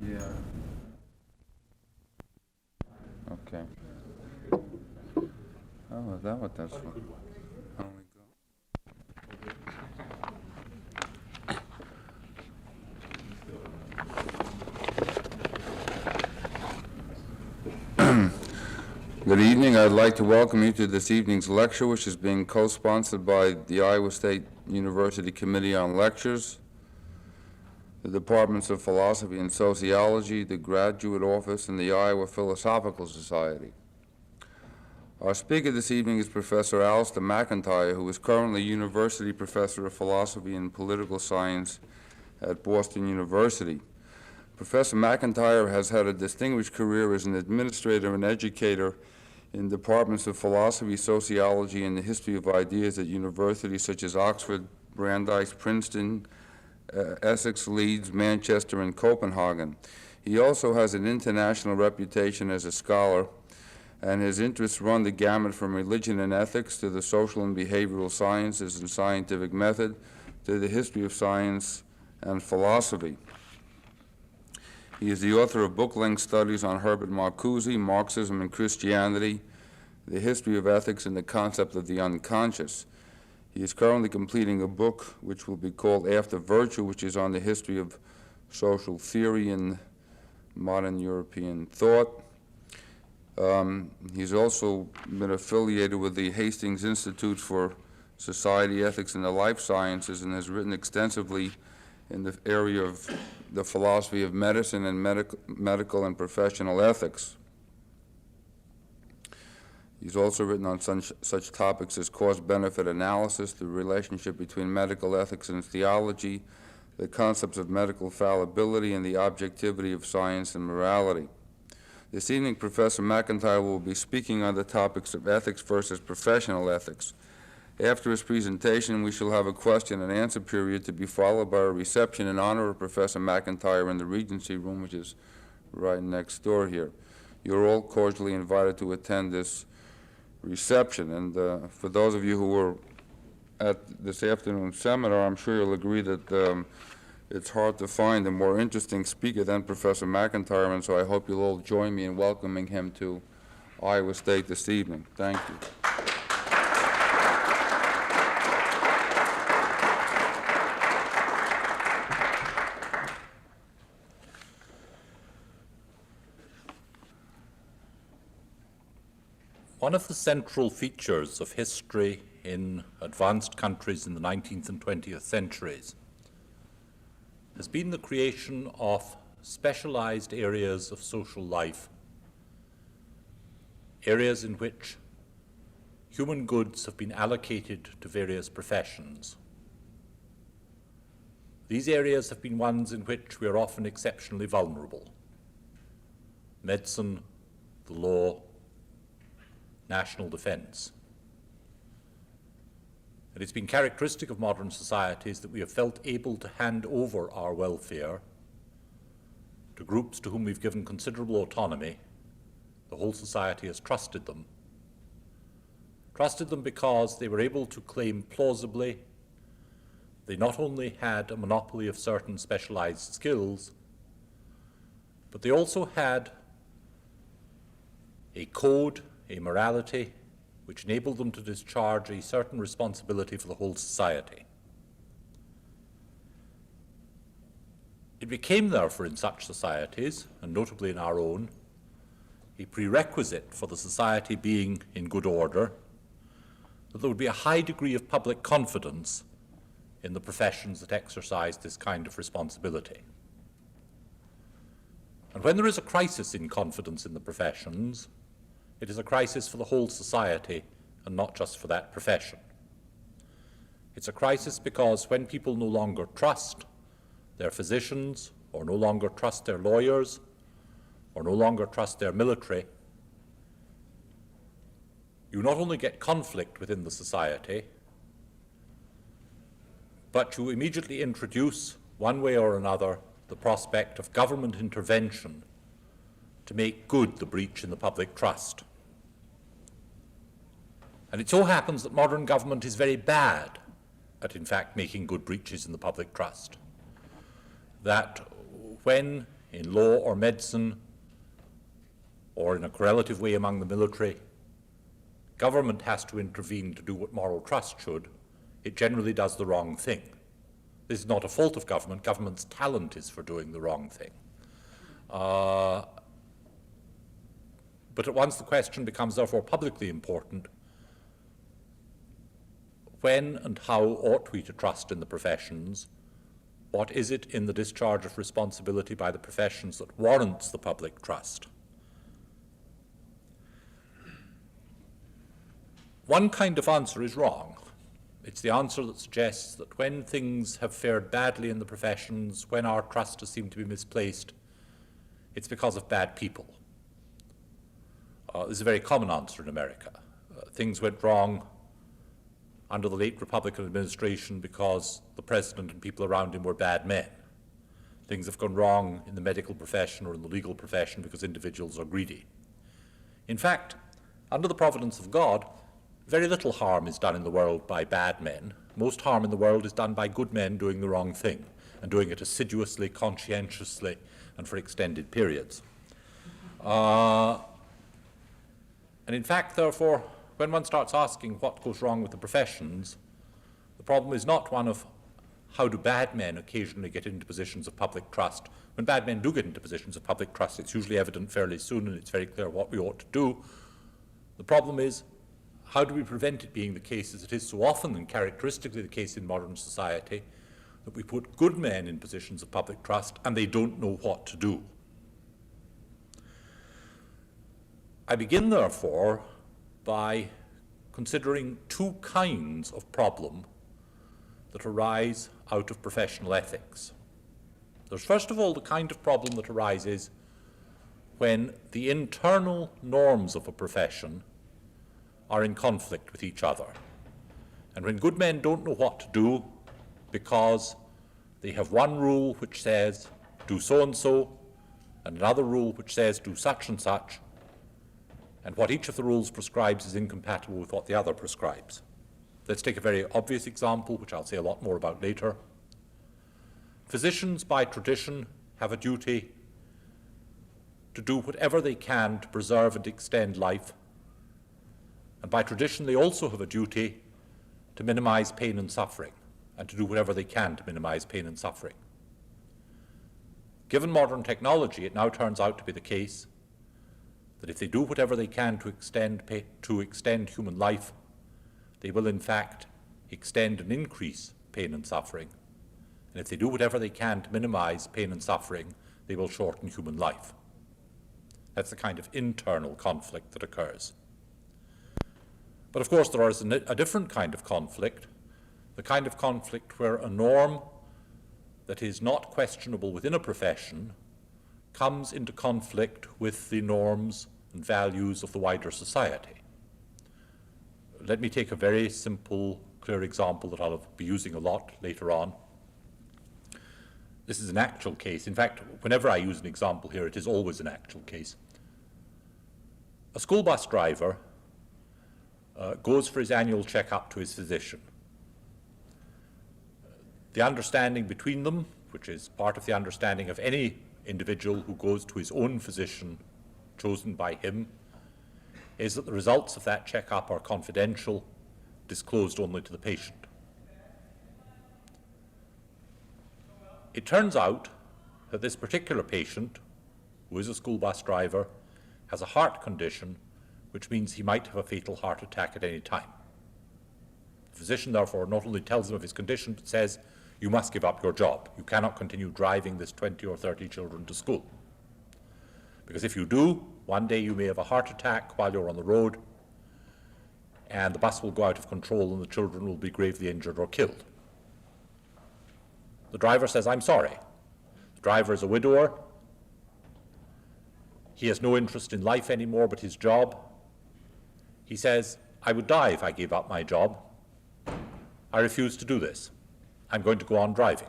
Yeah. Okay. Oh, is that what that's for? Only go. Good evening. I'd like to welcome you to this evening's lecture, which is being co-sponsored by the Iowa State University Committee on Lectures, the Departments of Philosophy and Sociology, the Graduate Office, and the Iowa Philosophical Society. Our speaker this evening is Professor Alistair McIntyre, who is currently University Professor of Philosophy and Political Science at Boston University. Professor McIntyre has had a distinguished career as an administrator and educator in departments of philosophy, sociology, and the history of ideas at universities such as Oxford, Brandeis, Princeton, Essex, Leeds, Manchester, and Copenhagen. He also has an international reputation as a scholar, and his interests run the gamut from religion and ethics to the social and behavioral sciences and scientific method to the history of science and philosophy. He is the author of book-length studies on Herbert Marcuse, Marxism and Christianity, the history of ethics, and the concept of the unconscious. He is currently completing a book which will be called After Virtue, which is on the history of social theory and modern European thought. He's also been affiliated with the Hastings Institute for Society, Ethics, and the Life Sciences, and has written extensively in the area of the philosophy of medicine and medical and professional ethics. He's also written on such topics as cost-benefit analysis, the relationship between medical ethics and theology, the concepts of medical fallibility, and the objectivity of science and morality. This evening, Professor McIntyre will be speaking on the topics of ethics versus professional ethics. After his presentation, we shall have a question and answer period to be followed by a reception in honor of Professor McIntyre in the Regency Room, which is right next door here. You're all cordially invited to attend this reception. And for those of you who were at this afternoon's seminar, I'm sure you'll agree that it's hard to find a more interesting speaker than Professor McIntyre, and so I hope you'll all join me in welcoming him to Iowa State this evening. Thank you. One of the central features of history in advanced countries in the 19th and 20th centuries has been the creation of specialized areas of social life, areas in which human goods have been allocated to various professions. These areas have been ones in which we are often exceptionally vulnerable: medicine, the law, national defense. And it's been characteristic of modern societies that we have felt able to hand over our welfare to groups to whom we've given considerable autonomy. The whole society has trusted them because they were able to claim plausibly they not only had a monopoly of certain specialized skills, but they also had a code, a morality, which enabled them to discharge a certain responsibility for the whole society. It became, therefore, in such societies, and notably in our own, a prerequisite for the society being in good order that there would be a high degree of public confidence in the professions that exercise this kind of responsibility. And when there is a crisis in confidence in the professions, it is a crisis for the whole society and not just for that profession. It's a crisis because when people no longer trust their physicians, or no longer trust their lawyers, or no longer trust their military, you not only get conflict within the society, but you immediately introduce, one way or another, the prospect of government intervention to make good the breach in the public trust. And it so happens that modern government is very bad at, in fact, making good breaches in the public trust. That when in law or medicine, or in a correlative way among the military, government has to intervene to do what moral trust should, it generally does the wrong thing. This is not a fault of government. Government's talent is for doing the wrong thing. But at once the question becomes therefore publicly important, when and how ought we to trust in the professions? What is it in the discharge of responsibility by the professions that warrants the public trust? One kind of answer is wrong. It's the answer that suggests that when things have fared badly in the professions, when our trust has seemed to be misplaced, it's because of bad people. This is a very common answer in America. Things went wrong under the late Republican administration because the president and people around him were bad men. Things have gone wrong in the medical profession or in the legal profession because individuals are greedy. In fact, under the providence of God, very little harm is done in the world by bad men. Most harm in the world is done by good men doing the wrong thing, and doing it assiduously, conscientiously, and for extended periods. And in fact, therefore, when one starts asking what goes wrong with the professions, the problem is not one of how do bad men occasionally get into positions of public trust. When bad men do get into positions of public trust, it's usually evident fairly soon and it's very clear what we ought to do. The problem is, how do we prevent it being the case, as it is so often and characteristically the case in modern society, that we put good men in positions of public trust and they don't know what to do? I begin, therefore, by considering two kinds of problem that arise out of professional ethics. There's first of all the kind of problem that arises when the internal norms of a profession are in conflict with each other, and when good men don't know what to do because they have one rule which says do so and so, and another rule which says do such and such, and what each of the rules prescribes is incompatible with what the other prescribes. Let's take a very obvious example, which I'll say a lot more about later. Physicians, by tradition, have a duty to do whatever they can to preserve and extend life, and by tradition they also have a duty to minimize pain and suffering, and to do whatever they can to minimize pain and suffering. Given modern technology, it now turns out to be the case that if they do whatever they can to extend human life, they will in fact extend and increase pain and suffering. And if they do whatever they can to minimize pain and suffering, they will shorten human life. That's the kind of internal conflict that occurs. But of course there is a different kind of conflict, the kind of conflict where a norm that is not questionable within a profession comes into conflict with the norms and values of the wider society. Let me take a very simple, clear example that I'll be using a lot later on. This is an actual case. In fact, whenever I use an example here, it is always an actual case. A school bus driver goes for his annual checkup to his physician. The understanding between them, which is part of the understanding of any individual who goes to his own physician chosen by him, is that the results of that checkup are confidential, disclosed only to the patient. It turns out that this particular patient, who is a school bus driver, has a heart condition which means he might have a fatal heart attack at any time. The physician, therefore, not only tells him of his condition, but says, you must give up your job. You cannot continue driving this 20 or 30 children to school. Because if you do, one day you may have a heart attack while you're on the road, and the bus will go out of control and the children will be gravely injured or killed. The driver says, I'm sorry. The driver is a widower. He has no interest in life anymore but his job. He says, I would die if I gave up my job. I refuse to do this. I'm going to go on driving.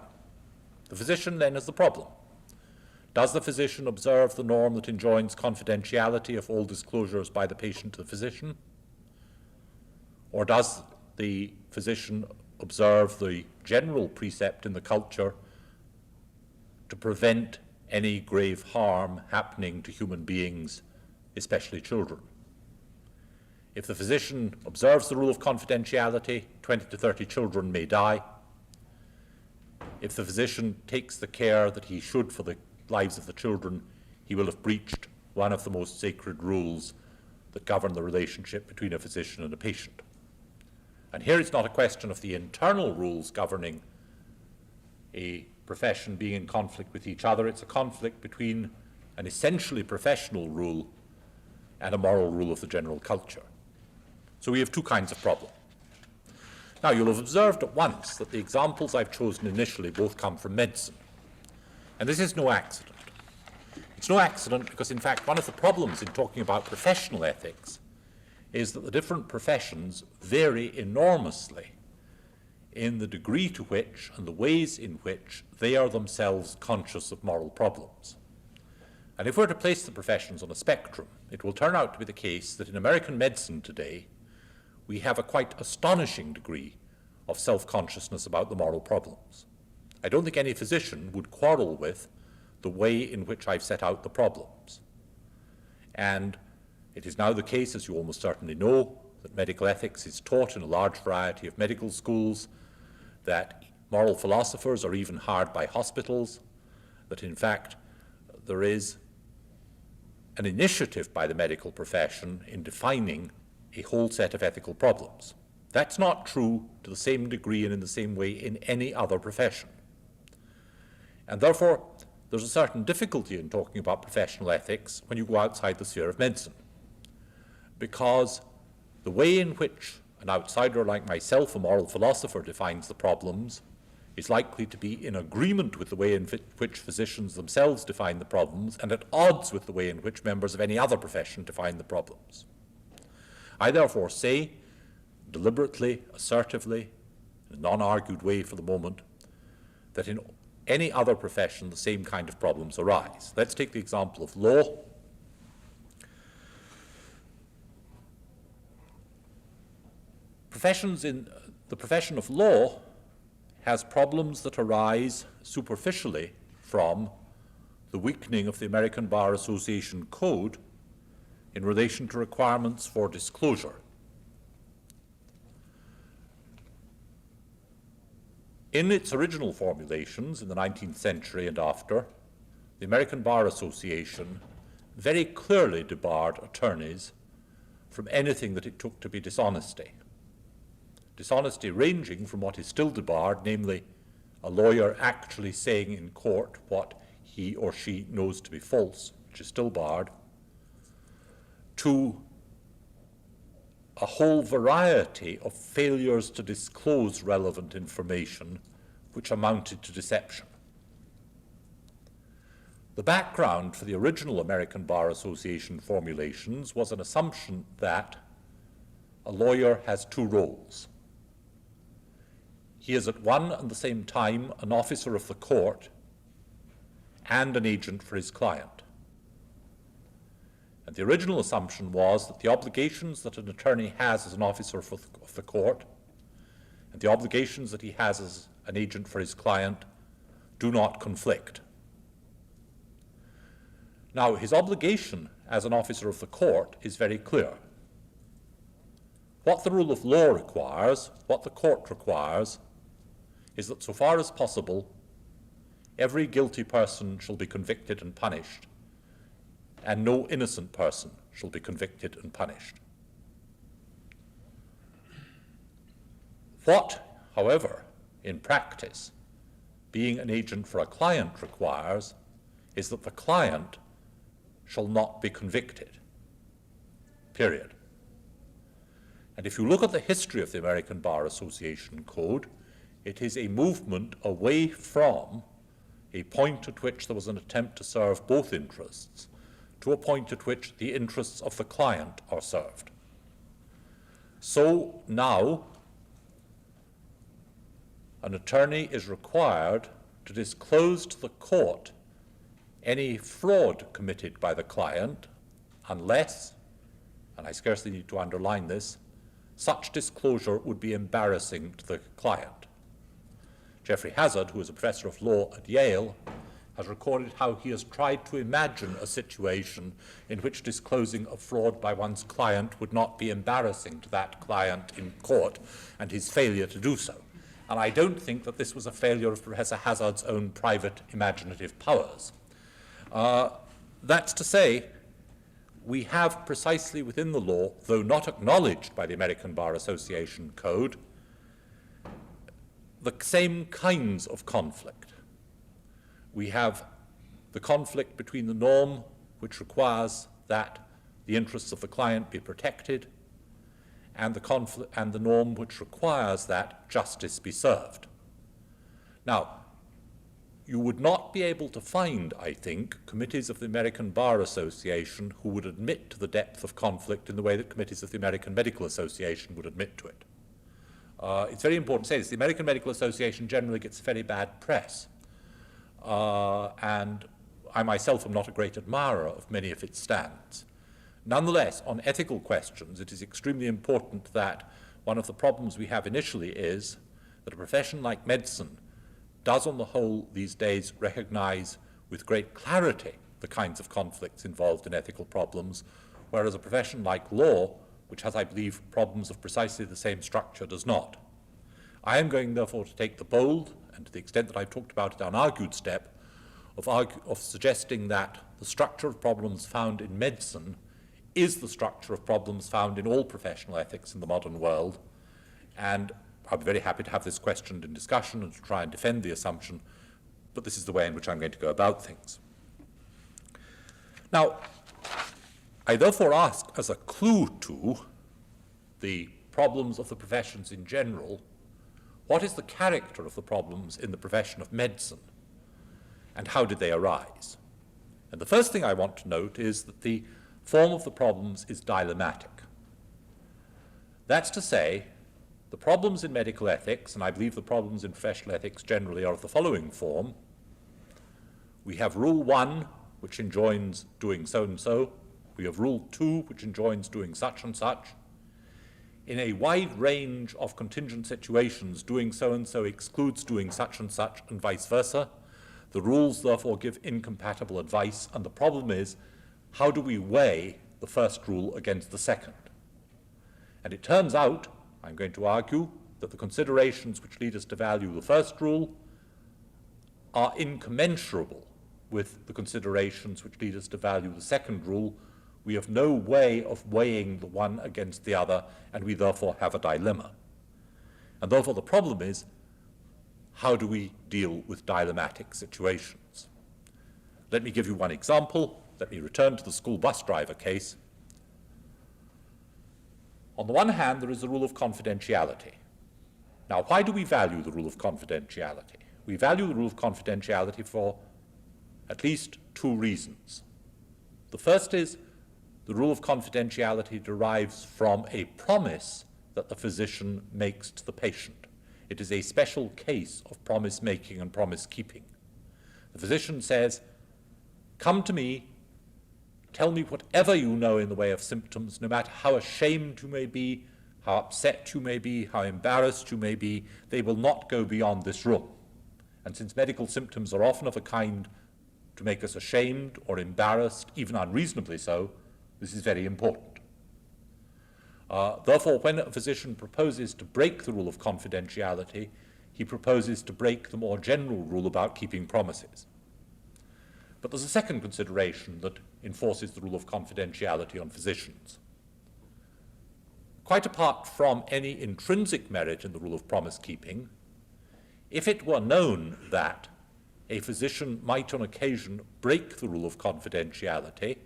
The physician then has the problem. Does the physician observe the norm that enjoins confidentiality of all disclosures by the patient to the physician? Or does the physician observe the general precept in the culture to prevent any grave harm happening to human beings, especially children. If the physician observes the rule of confidentiality, 20 to 30 children may die. If the physician takes the care that he should for the lives of the children, he will have breached one of the most sacred rules that govern the relationship between a physician and a patient. And here it's not a question of the internal rules governing a profession being in conflict with each other. It's a conflict between an essentially professional rule and a moral rule of the general culture. So we have two kinds of problem. Now, you'll have observed at once that the examples I've chosen initially both come from medicine. And this is no accident. It's no accident because, in fact, one of the problems in talking about professional ethics is that the different professions vary enormously in the degree to which and the ways in which they are themselves conscious of moral problems. And if we're to place the professions on a spectrum, it will turn out to be the case that in American medicine today, we have a quite astonishing degree of self-consciousness about the moral problems. I don't think any physician would quarrel with the way in which I've set out the problems. And it is now the case, as you almost certainly know, that medical ethics is taught in a large variety of medical schools, that moral philosophers are even hired by hospitals, that in fact there is an initiative by the medical profession in defining a whole set of ethical problems. That's not true to the same degree and in the same way in any other profession. And therefore, there's a certain difficulty in talking about professional ethics when you go outside the sphere of medicine, because the way in which an outsider like myself, a moral philosopher, defines the problems is likely to be in agreement with the way in which physicians themselves define the problems and at odds with the way in which members of any other profession define the problems. I therefore say, deliberately, assertively, in a non-argued way for the moment, that in any other profession the same kind of problems arise. Let's take the example of law. Professions in the profession of law has problems that arise superficially from the weakening of the American Bar Association Code in relation to requirements for disclosure. In its original formulations in the 19th century and after, the American Bar Association very clearly debarred attorneys from anything that it took to be dishonesty. Dishonesty ranging from what is still debarred, namely a lawyer actually saying in court what he or she knows to be false, which is still barred, to a whole variety of failures to disclose relevant information which amounted to deception. The background for the original American Bar Association formulations was an assumption that a lawyer has two roles. He is at one and the same time an officer of the court and an agent for his client. And the original assumption was that the obligations that an attorney has as an officer of the court and the obligations that he has as an agent for his client do not conflict. Now, his obligation as an officer of the court is very clear. What the rule of law requires, what the court requires, is that so far as possible, every guilty person shall be convicted and punished, and no innocent person shall be convicted and punished. What, however, in practice, being an agent for a client requires is that the client shall not be convicted, period. And if you look at the history of the American Bar Association Code, it is a movement away from a point at which there was an attempt to serve both interests to a point at which the interests of the client are served. So now, an attorney is required to disclose to the court any fraud committed by the client unless, and I scarcely need to underline this, such disclosure would be embarrassing to the client. Jeffrey Hazard, who is a professor of law at Yale, has recorded how he has tried to imagine a situation in which disclosing a fraud by one's client would not be embarrassing to that client in court, and his failure to do so. And I don't think that this was a failure of Professor Hazard's own private imaginative powers. That's to say, we have precisely within the law, though not acknowledged by the American Bar Association Code, the same kinds of conflict. We have the conflict between the norm, which requires that the interests of the client be protected, and the norm which requires that justice be served. Now, you would not be able to find, I think, committees of the American Bar Association who would admit to the depth of conflict in the way that committees of the American Medical Association would admit to it. It's very important to say this. The American Medical Association generally gets very bad press, and I myself am not a great admirer of many of its stands. Nonetheless, on ethical questions, it is extremely important that one of the problems we have initially is that a profession like medicine does on the whole these days recognize with great clarity the kinds of conflicts involved in ethical problems, whereas a profession like law, which has, I believe, problems of precisely the same structure, does not. I am going, therefore, to take the bold, and to the extent that I've talked about it, unargued step of suggesting that the structure of problems found in medicine is the structure of problems found in all professional ethics in the modern world, and I'd be very happy to have this questioned in discussion and to try and defend the assumption, but this is the way in which I'm going to go about things. Now, I therefore ask, as a clue to the problems of the professions in general, what is the character of the problems in the profession of medicine, and how did they arise? And the first thing I want to note is that the form of the problems is dilemmatic. That's to say, the problems in medical ethics, and I believe the problems in professional ethics generally, are of the following form. We have Rule 1, which enjoins doing so and so. We have Rule 2, which enjoins doing such and such. In a wide range of contingent situations, doing so and so excludes doing such, and vice versa. The rules, therefore, give incompatible advice, and the problem is, how do we weigh the first rule against the second? And it turns out, I'm going to argue, that the considerations which lead us to value the first rule are incommensurable with the considerations which lead us to value the second rule. We have no way of weighing the one against the other, and we therefore have a dilemma. And therefore the problem is, how do we deal with dilemmatic situations? Let me give you one example. Let me return to the school bus driver case. On the one hand, there is the rule of confidentiality. Now, why do we value the rule of confidentiality? We value the rule of confidentiality for at least two reasons. The first is the rule of confidentiality derives from a promise that the physician makes to the patient. It is a special case of promise-making and promise-keeping. The physician says, come to me, tell me whatever you know in the way of symptoms, no matter how ashamed you may be, how upset you may be, how embarrassed you may be, they will not go beyond this room. And since medical symptoms are often of a kind to make us ashamed or embarrassed, even unreasonably so, this is very important. Therefore, when a physician proposes to break the rule of confidentiality, he proposes to break the more general rule about keeping promises. But there's a second consideration that enforces the rule of confidentiality on physicians. Quite apart from any intrinsic merit in the rule of promise-keeping, if it were known that a physician might on occasion break the rule of confidentiality,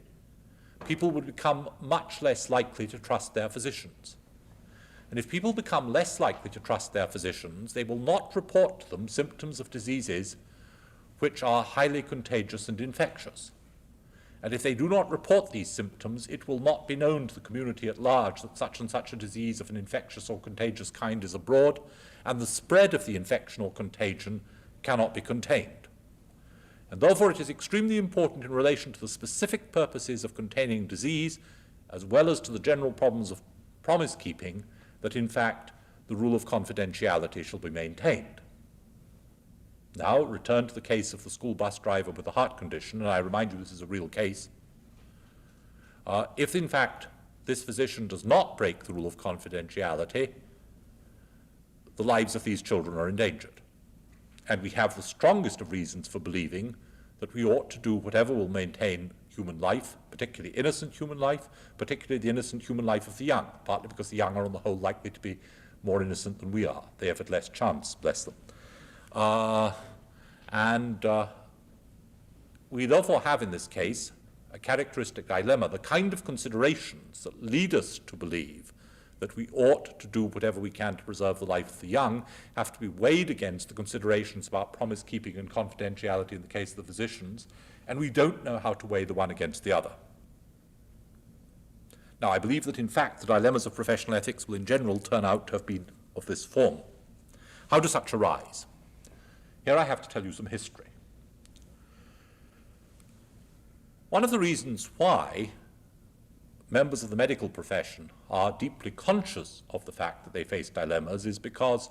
people would become much less likely to trust their physicians. And if people become less likely to trust their physicians, they will not report to them symptoms of diseases which are highly contagious and infectious. And if they do not report these symptoms, it will not be known to the community at large that such and such a disease of an infectious or contagious kind is abroad, and the spread of the infection or contagion cannot be contained. And therefore it is extremely important in relation to the specific purposes of containing disease, as well as to the general problems of promise-keeping, that in fact the rule of confidentiality shall be maintained. Now, return to the case of the school bus driver with a heart condition, and I remind you this is a real case. If, in fact, this physician does not break the rule of confidentiality, the lives of these children are endangered. And we have the strongest of reasons for believing that we ought to do whatever will maintain human life, particularly innocent human life, particularly the innocent human life of the young, partly because the young are on the whole likely to be more innocent than we are. They have had less chance, bless them. We therefore have in this case a characteristic dilemma, the kind of considerations that lead us to believe that we ought to do whatever we can to preserve the life of the young have to be weighed against the considerations about promise-keeping and confidentiality in the case of the physicians, and we don't know how to weigh the one against the other. Now, I believe that, in fact, the dilemmas of professional ethics will in general turn out to have been of this form. How do such arise? Here I have to tell you some history. One of the reasons why members of the medical profession are deeply conscious of the fact that they face dilemmas is because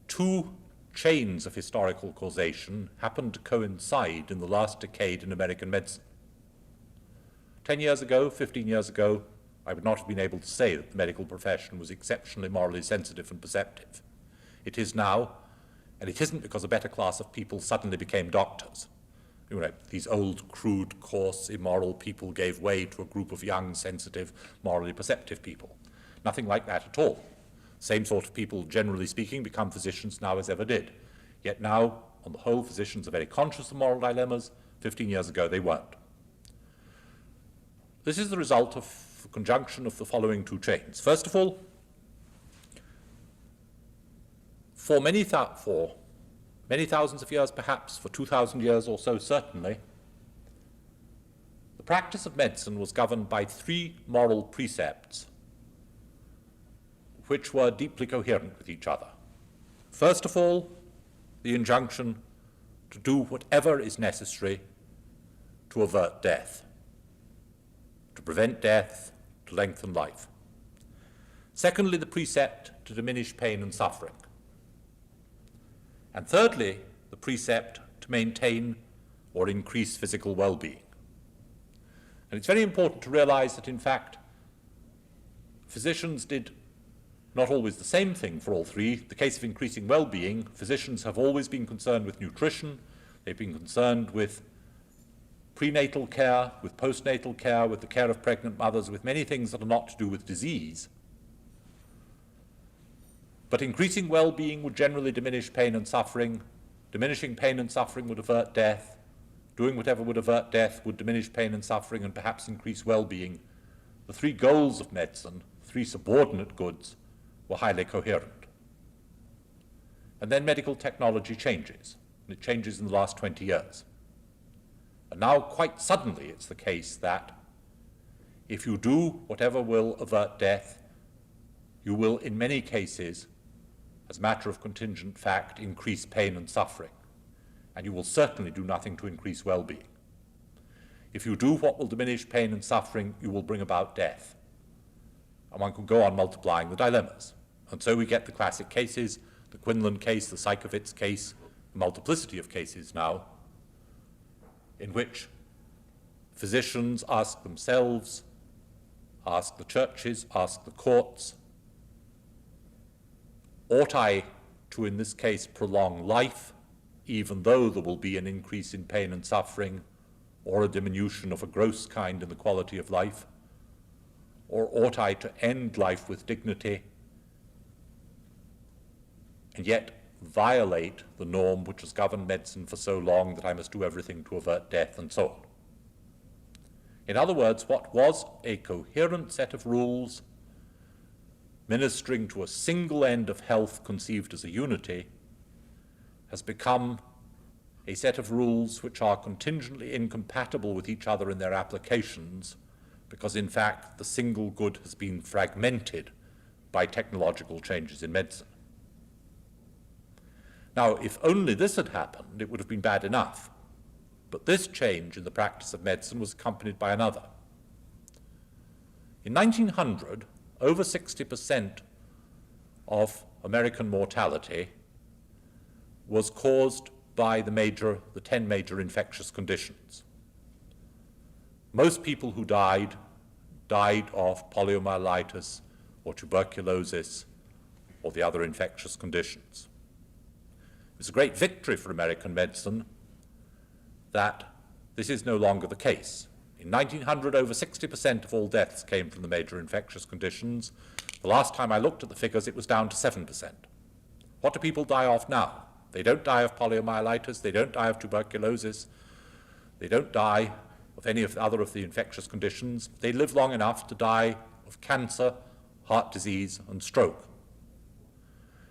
two chains of historical causation happened to coincide in the last decade in American medicine. 10 years ago, 15 years ago, I would not have been able to say that the medical profession was exceptionally morally sensitive and perceptive. It is now, and it isn't because a better class of people suddenly became doctors. You know, these old, crude, coarse, immoral people gave way to a group of young, sensitive, morally perceptive people. Nothing like that at all. Same sort of people, generally speaking, become physicians now as ever did. Yet now, on the whole, physicians are very conscious of moral dilemmas. 15 years ago, they weren't. This is the result of the conjunction of the following two chains. First of all, for many thousands of years, perhaps, for 2,000 years or so, certainly, the practice of medicine was governed by three moral precepts which were deeply coherent with each other. First of all, the injunction to do whatever is necessary to avert death, to prevent death, to lengthen life. Secondly, the precept to diminish pain and suffering. And thirdly, the precept to maintain or increase physical well-being. And it's very important to realize that, in fact, physicians did not always the same thing for all three. In the case of increasing well-being, physicians have always been concerned with nutrition, they've been concerned with prenatal care, with postnatal care, with the care of pregnant mothers, with many things that are not to do with disease. But increasing well-being would generally diminish pain and suffering. Diminishing pain and suffering would avert death. Doing whatever would avert death would diminish pain and suffering and perhaps increase well-being. The three goals of medicine, three subordinate goods, were highly coherent. And then medical technology changes, and it changes in the last 20 years. And now, quite suddenly, it's the case that if you do whatever will avert death, you will, in many cases, as a matter of contingent fact, increase pain and suffering. And you will certainly do nothing to increase well-being. If you do what will diminish pain and suffering, you will bring about death. And one could go on multiplying the dilemmas. And so we get the classic cases, the Quinlan case, the Sykowitz case, a multiplicity of cases now, in which physicians ask themselves, ask the churches, ask the courts, ought I to, in this case, prolong life, even though there will be an increase in pain and suffering, or a diminution of a gross kind in the quality of life? Or ought I to end life with dignity and yet violate the norm which has governed medicine for so long that I must do everything to avert death, and so on? In other words, what was a coherent set of rules ministering to a single end of health conceived as a unity has become a set of rules which are contingently incompatible with each other in their applications, because in fact the single good has been fragmented by technological changes in medicine. Now, if only this had happened, it would have been bad enough. But this change in the practice of medicine was accompanied by another. In 1900, over 60% of American mortality was caused by the 10 major infectious conditions. Most people who died of poliomyelitis or tuberculosis or the other infectious conditions. It was a great victory for American medicine that this is no longer the case. In 1900, over 60% of all deaths came from the major infectious conditions. The last time I looked at the figures, it was down to 7%. What do people die of now? They don't die of poliomyelitis, they don't die of tuberculosis, they don't die of any of the other of the infectious conditions. They live long enough to die of cancer, heart disease, and stroke.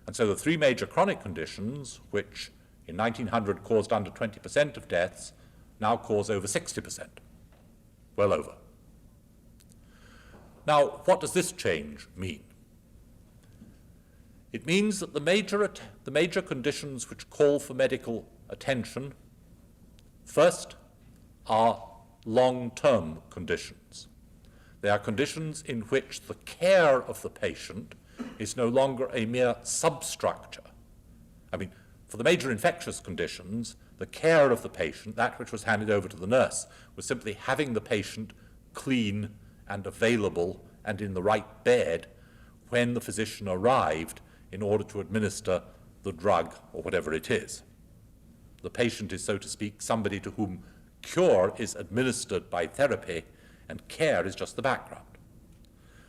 And so the three major chronic conditions, which in 1900 caused under 20% of deaths, now cause over 60%, well over. Now, what does this change mean? It means that the major conditions which call for medical attention, first, are long-term conditions. They are conditions in which the care of the patient is no longer a mere substructure. I mean, for the major infectious conditions, the care of the patient, that which was handed over to the nurse, was simply having the patient clean and available and in the right bed when the physician arrived in order to administer the drug or whatever it is. The patient is, so to speak, somebody to whom cure is administered by therapy and care is just the background.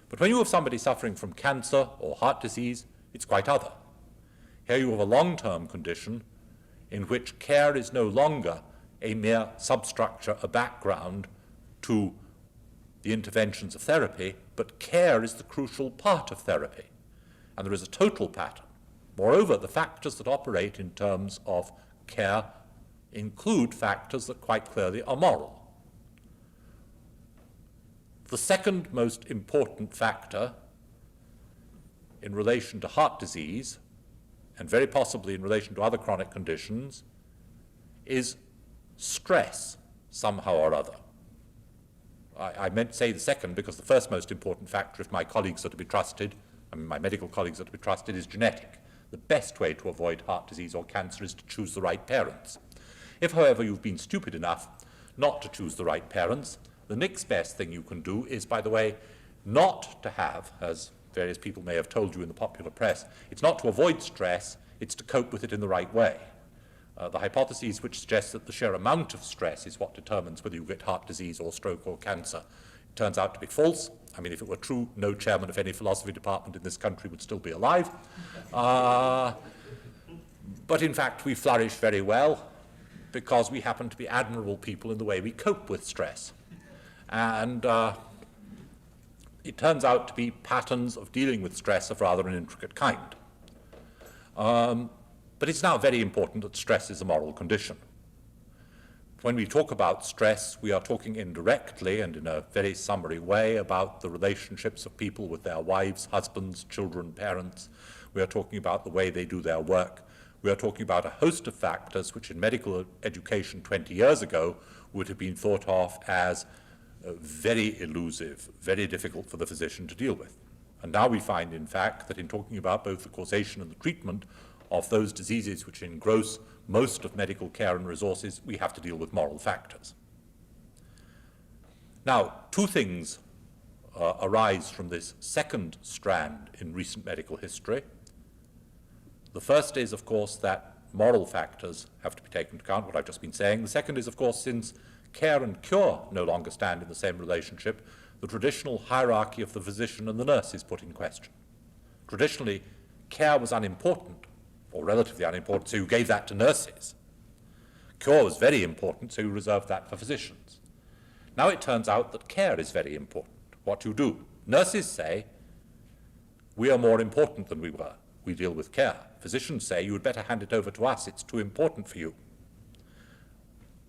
But when you have somebody suffering from cancer or heart disease, it's quite other. Here you have a long-term condition in which care is no longer a mere substructure, a background to the interventions of therapy, but care is the crucial part of therapy. And there is a total pattern. Moreover, the factors that operate in terms of care include factors that quite clearly are moral. The second most important factor in relation to heart disease, and very possibly in relation to other chronic conditions, is stress somehow or other. I meant to say the second because the first most important factor, if my colleagues are to be trusted, I mean my medical colleagues are to be trusted, is genetic. The best way to avoid heart disease or cancer is to choose the right parents. If, however, you've been stupid enough not to choose the right parents, the next best thing you can do is, by the way, not to have, as various people may have told you in the popular press, it's not to avoid stress, it's to cope with it in the right way. The hypotheses which suggest that the sheer amount of stress is what determines whether you get heart disease or stroke or cancer turns out to be false. I mean, if it were true, no chairman of any philosophy department in this country would still be alive. But in fact, we flourish very well because we happen to be admirable people in the way we cope with stress. And it turns out to be patterns of dealing with stress of rather an intricate kind. But it's now very important that stress is a moral condition. When we talk about stress, we are talking indirectly and in a very summary way about the relationships of people with their wives, husbands, children, parents. We are talking about the way they do their work. We are talking about a host of factors which in medical education 20 years ago would have been thought of as very elusive, very difficult for the physician to deal with. And now we find, in fact, that in talking about both the causation and the treatment of those diseases which engross most of medical care and resources, we have to deal with moral factors. Now, two things arise from this second strand in recent medical history. The first is, of course, that moral factors have to be taken into account, what I've just been saying. The second is, of course, since care and cure no longer stand in the same relationship, the traditional hierarchy of the physician and the nurse is put in question. Traditionally, care was unimportant, or relatively unimportant, so you gave that to nurses. Cure was very important, so you reserved that for physicians. Now it turns out that care is very important, what you do. Nurses say, we are more important than we were. We deal with care. Physicians say, you had better hand it over to us. It's too important for you.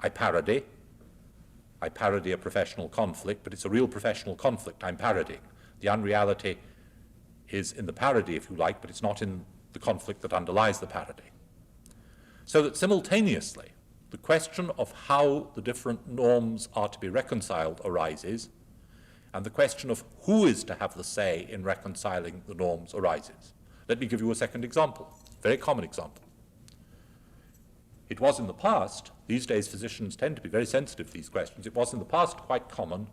I parody a professional conflict, but it's a real professional conflict I'm parodying. The unreality is in the parody, if you like, but it's not in the conflict that underlies the parody. So that simultaneously, the question of how the different norms are to be reconciled arises, and the question of who is to have the say in reconciling the norms arises. Let me give you a second example, very common example. It was in the past, these days physicians tend to be very sensitive to these questions, it was in the past quite common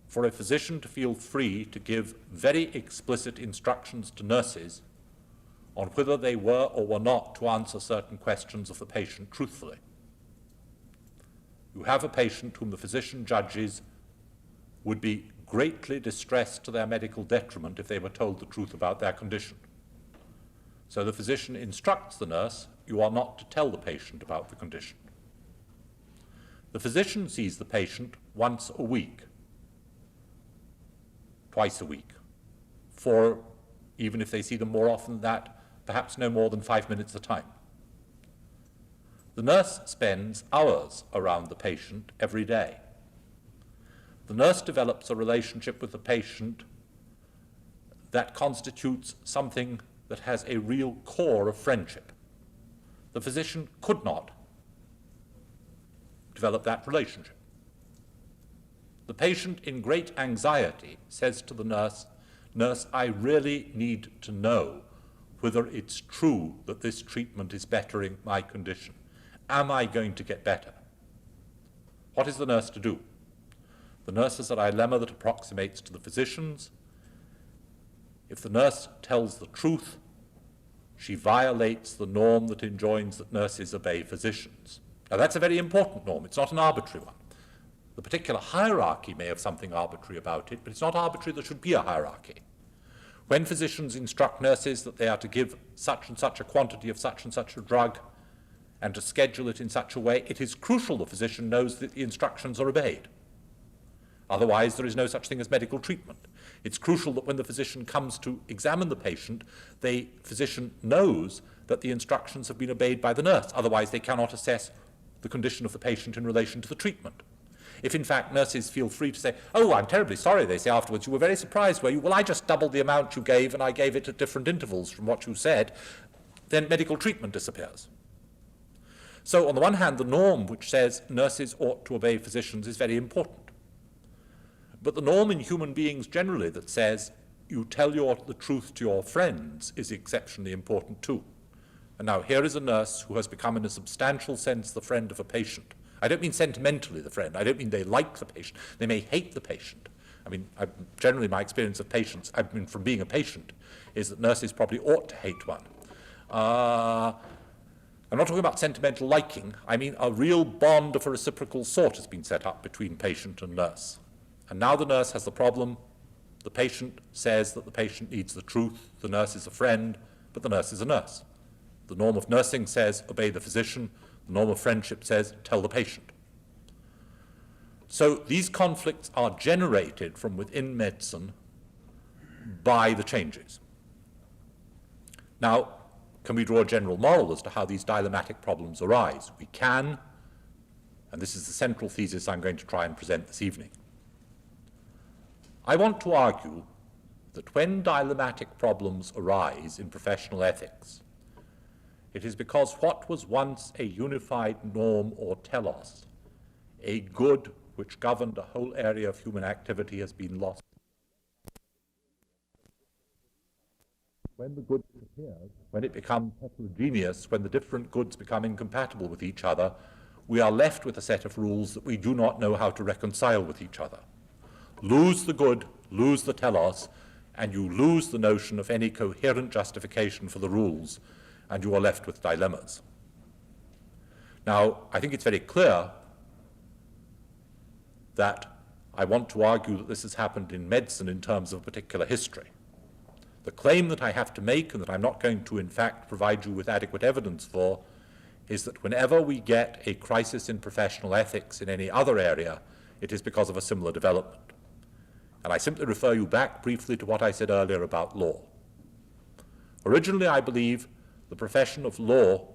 for a physician to feel free to give very explicit instructions to nurses on whether they were or were not to answer certain questions of the patient truthfully. You have a patient whom the physician judges would be greatly distressed to their medical detriment if they were told the truth about their condition. So the physician instructs the nurse, you are not to tell the patient about the condition. The physician sees the patient once a week, twice a week, for, even if they see them more often than that, perhaps no more than 5 minutes a time. The nurse spends hours around the patient every day. The nurse develops a relationship with the patient that constitutes something that has a real core of friendship. The physician could not develop that relationship. The patient, in great anxiety, says to the nurse, "Nurse, I really need to know whether it's true that this treatment is bettering my condition. Am I going to get better?" What is the nurse to do? The nurse has a dilemma that approximates to the physician's. If the nurse tells the truth, she violates the norm that enjoins that nurses obey physicians. Now that's a very important norm, it's not an arbitrary one. The particular hierarchy may have something arbitrary about it, but it's not arbitrary, there should be a hierarchy. When physicians instruct nurses that they are to give such and such a quantity of such and such a drug and to schedule it in such a way, it is crucial the physician knows that the instructions are obeyed. Otherwise, there is no such thing as medical treatment. It's crucial that when the physician comes to examine the patient, the physician knows that the instructions have been obeyed by the nurse. Otherwise, they cannot assess the condition of the patient in relation to the treatment. If, in fact, nurses feel free to say, "Oh, I'm terribly sorry," they say afterwards, "you were very surprised, were you? Well, I just doubled the amount you gave, and I gave it at different intervals from what you said," then medical treatment disappears. So, on the one hand, the norm which says nurses ought to obey physicians is very important. But the norm in human beings generally that says you tell the truth to your friends is exceptionally important too. And now here is a nurse who has become in a substantial sense the friend of a patient. I don't mean sentimentally the friend. I don't mean they like the patient. They may hate the patient. I mean, generally my experience of patients, I mean from being a patient, is that nurses probably ought to hate one. I'm not talking about sentimental liking. I mean a real bond of a reciprocal sort has been set up between patient and nurse. And now the nurse has the problem. The patient says that the patient needs the truth. The nurse is a friend, but the nurse is a nurse. The norm of nursing says obey the physician. The norm of friendship says tell the patient. So these conflicts are generated from within medicine by the changes. Now, can we draw a general moral as to how these dilemmatic problems arise? We can, and this is the central thesis I'm going to try and present this evening. I want to argue that when dilemmatic problems arise in professional ethics, it is because what was once a unified norm or telos, a good which governed a whole area of human activity, has been lost. When the good disappears, when it becomes heterogeneous, when the different goods become incompatible with each other, we are left with a set of rules that we do not know how to reconcile with each other. Lose the good, lose the telos, and you lose the notion of any coherent justification for the rules, and you are left with dilemmas. Now, I think it's very clear that I want to argue that this has happened in medicine in terms of a particular history. The claim that I have to make, and that I'm not going to in fact provide you with adequate evidence for, is that whenever we get a crisis in professional ethics in any other area, it is because of a similar development. And I simply refer you back briefly to what I said earlier about law. Originally, I believe the profession of law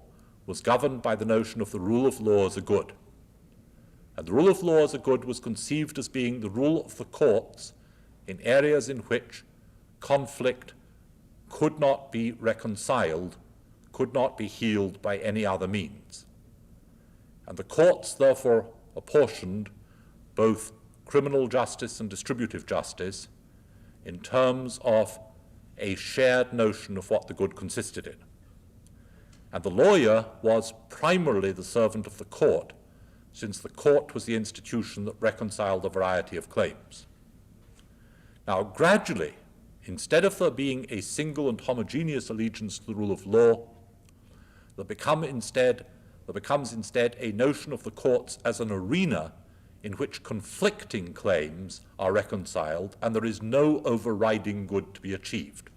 was governed by the notion of the rule of law as a good. And the rule of law as a good was conceived as being the rule of the courts in areas in which conflict could not be reconciled, could not be healed by any other means. And the courts therefore apportioned both criminal justice and distributive justice in terms of a shared notion of what the good consisted in. And the lawyer was primarily the servant of the court, since the court was the institution that reconciled a variety of claims. Now, gradually, instead of there being a single and homogeneous allegiance to the rule of law, there becomes instead a notion of the courts as an arena in which conflicting claims are reconciled and there is no overriding good to be achieved.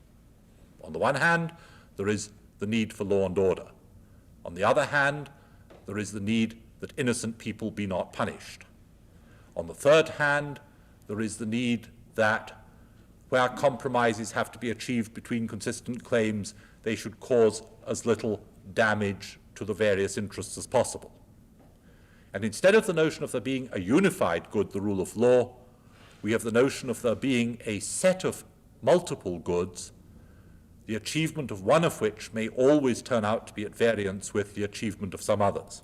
On the one hand, there is the need for law and order. On the other hand, there is the need that innocent people be not punished. On the third hand, there is the need that where compromises have to be achieved between consistent claims, they should cause as little damage to the various interests as possible. And instead of the notion of there being a unified good, the rule of law, we have the notion of there being a set of multiple goods, the achievement of one of which may always turn out to be at variance with the achievement of some others.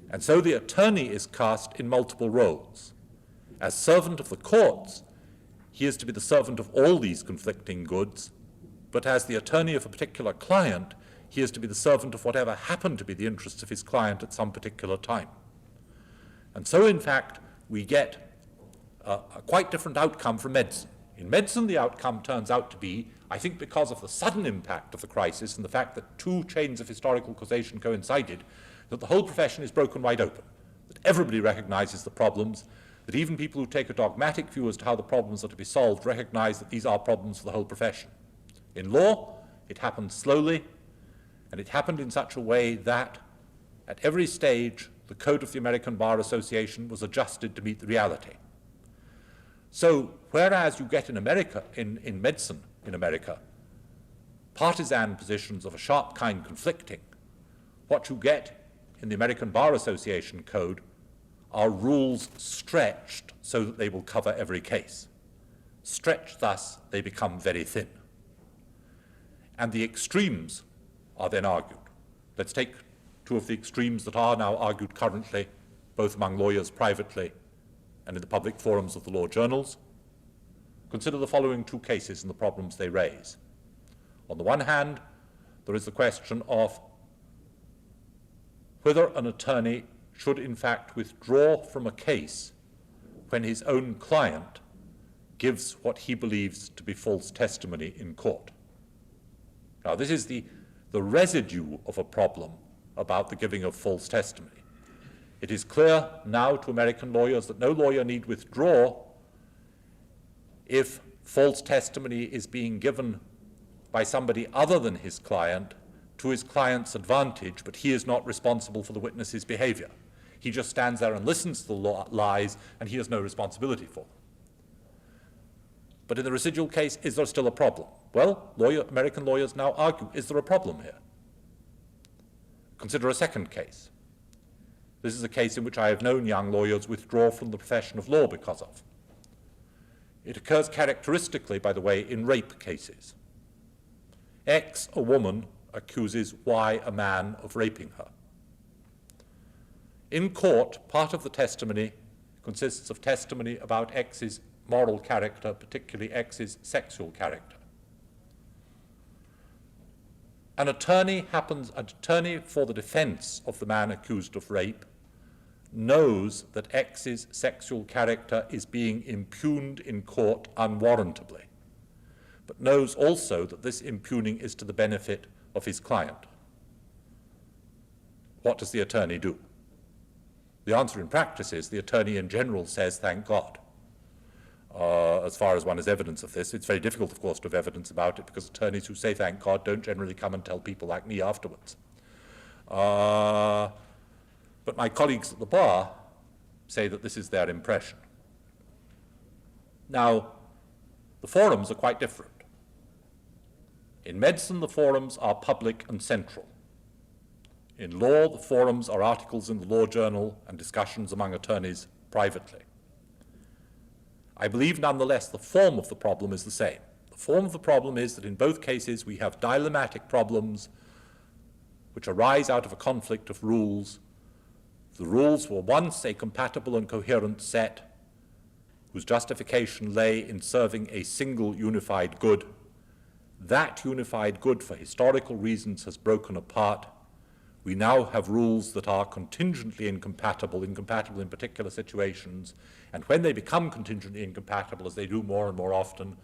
And so the attorney is cast in multiple roles. As servant of the courts, he is to be the servant of all these conflicting goods, but as the attorney of a particular client, he is to be the servant of whatever happened to be the interests of his client at some particular time. And so, in fact, we get a quite different outcome from medicine. In medicine, the outcome turns out to be, I think because of the sudden impact of the crisis and the fact that two chains of historical causation coincided, that the whole profession is broken wide open, that everybody recognizes the problems, that even people who take a dogmatic view as to how the problems are to be solved recognize that these are problems for the whole profession. In law, it happened slowly, and it happened in such a way that at every stage, the code of the American Bar Association was adjusted to meet the reality. So, whereas you get in America, in medicine in America, partisan positions of a sharp kind conflicting, what you get in the American Bar Association code are rules stretched so that they will cover every case. Stretched thus, they become very thin. And the extremes are then argued. Let's take two of the extremes that are now argued currently, both among lawyers privately and in the public forums of the law journals. Consider the following two cases and the problems they raise. On the one hand, there is the question of whether an attorney should in fact withdraw from a case when his own client gives what he believes to be false testimony in court. Now, this is the residue of a problem about the giving of false testimony. It is clear now to American lawyers that no lawyer need withdraw if false testimony is being given by somebody other than his client to his client's advantage, but he is not responsible for the witness's behavior. He just stands there and listens to the lies, and he has no responsibility for them. But in the residual case, is there still a problem? Well, American lawyers now argue, is there a problem here? Consider a second case. This is a case in which I have known young lawyers withdraw from the profession of law because of. It occurs characteristically, by the way, in rape cases. X, a woman, accuses Y, a man, of raping her. In court, part of the testimony consists of testimony about X's moral character, particularly X's sexual character. An attorney for the defense of the man accused of rape knows that X's sexual character is being impugned in court unwarrantably, but knows also that this impugning is to the benefit of his client. What does the attorney do? The answer in practice is the attorney in general says, thank God. As far as one has evidence of this, it's very difficult, of course, to have evidence about it because attorneys who say thank God don't generally come and tell people like me afterwards. But my colleagues at the bar say that this is their impression. Now, the forums are quite different. In medicine, the forums are public and central. In law, the forums are articles in the law journal and discussions among attorneys privately. I believe, nonetheless, the form of the problem is the same. The form of the problem is that in both cases we have dilemmatic problems which arise out of a conflict of rules. The rules were once a compatible and coherent set whose justification lay in serving a single unified good. that unified good for historical reasons has broken apart, we now have rules that are contingently incompatible in particular situations, and when they become contingently incompatible, as they do more and more often,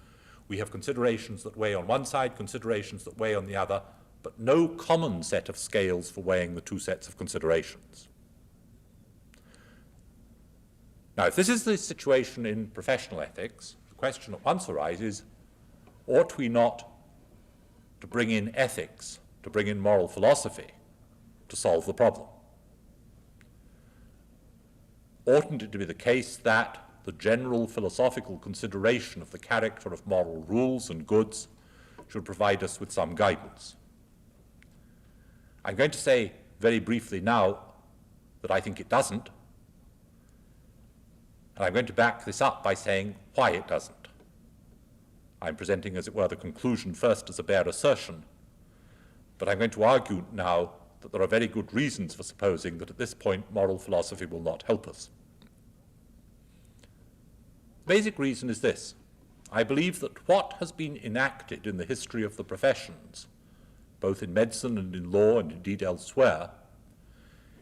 we have considerations that weigh on one side, considerations that weigh on the other, but no common set of scales for weighing the two sets of considerations. Now, if this is the situation in professional ethics, the question at once arises, ought we not to bring in ethics, to bring in moral philosophy, to solve the problem? Oughtn't it to be the case that the general philosophical consideration of the character of moral rules and goods should provide us with some guidance? I'm going to say very briefly now that I think it doesn't, and I'm going to back this up by saying why it doesn't. I'm presenting, as it were, the conclusion first as a bare assertion, but I'm going to argue now that there are very good reasons for supposing that at this point moral philosophy will not help us. The basic reason is this. I believe that what has been enacted in the history of the professions, both in medicine and in law and indeed elsewhere,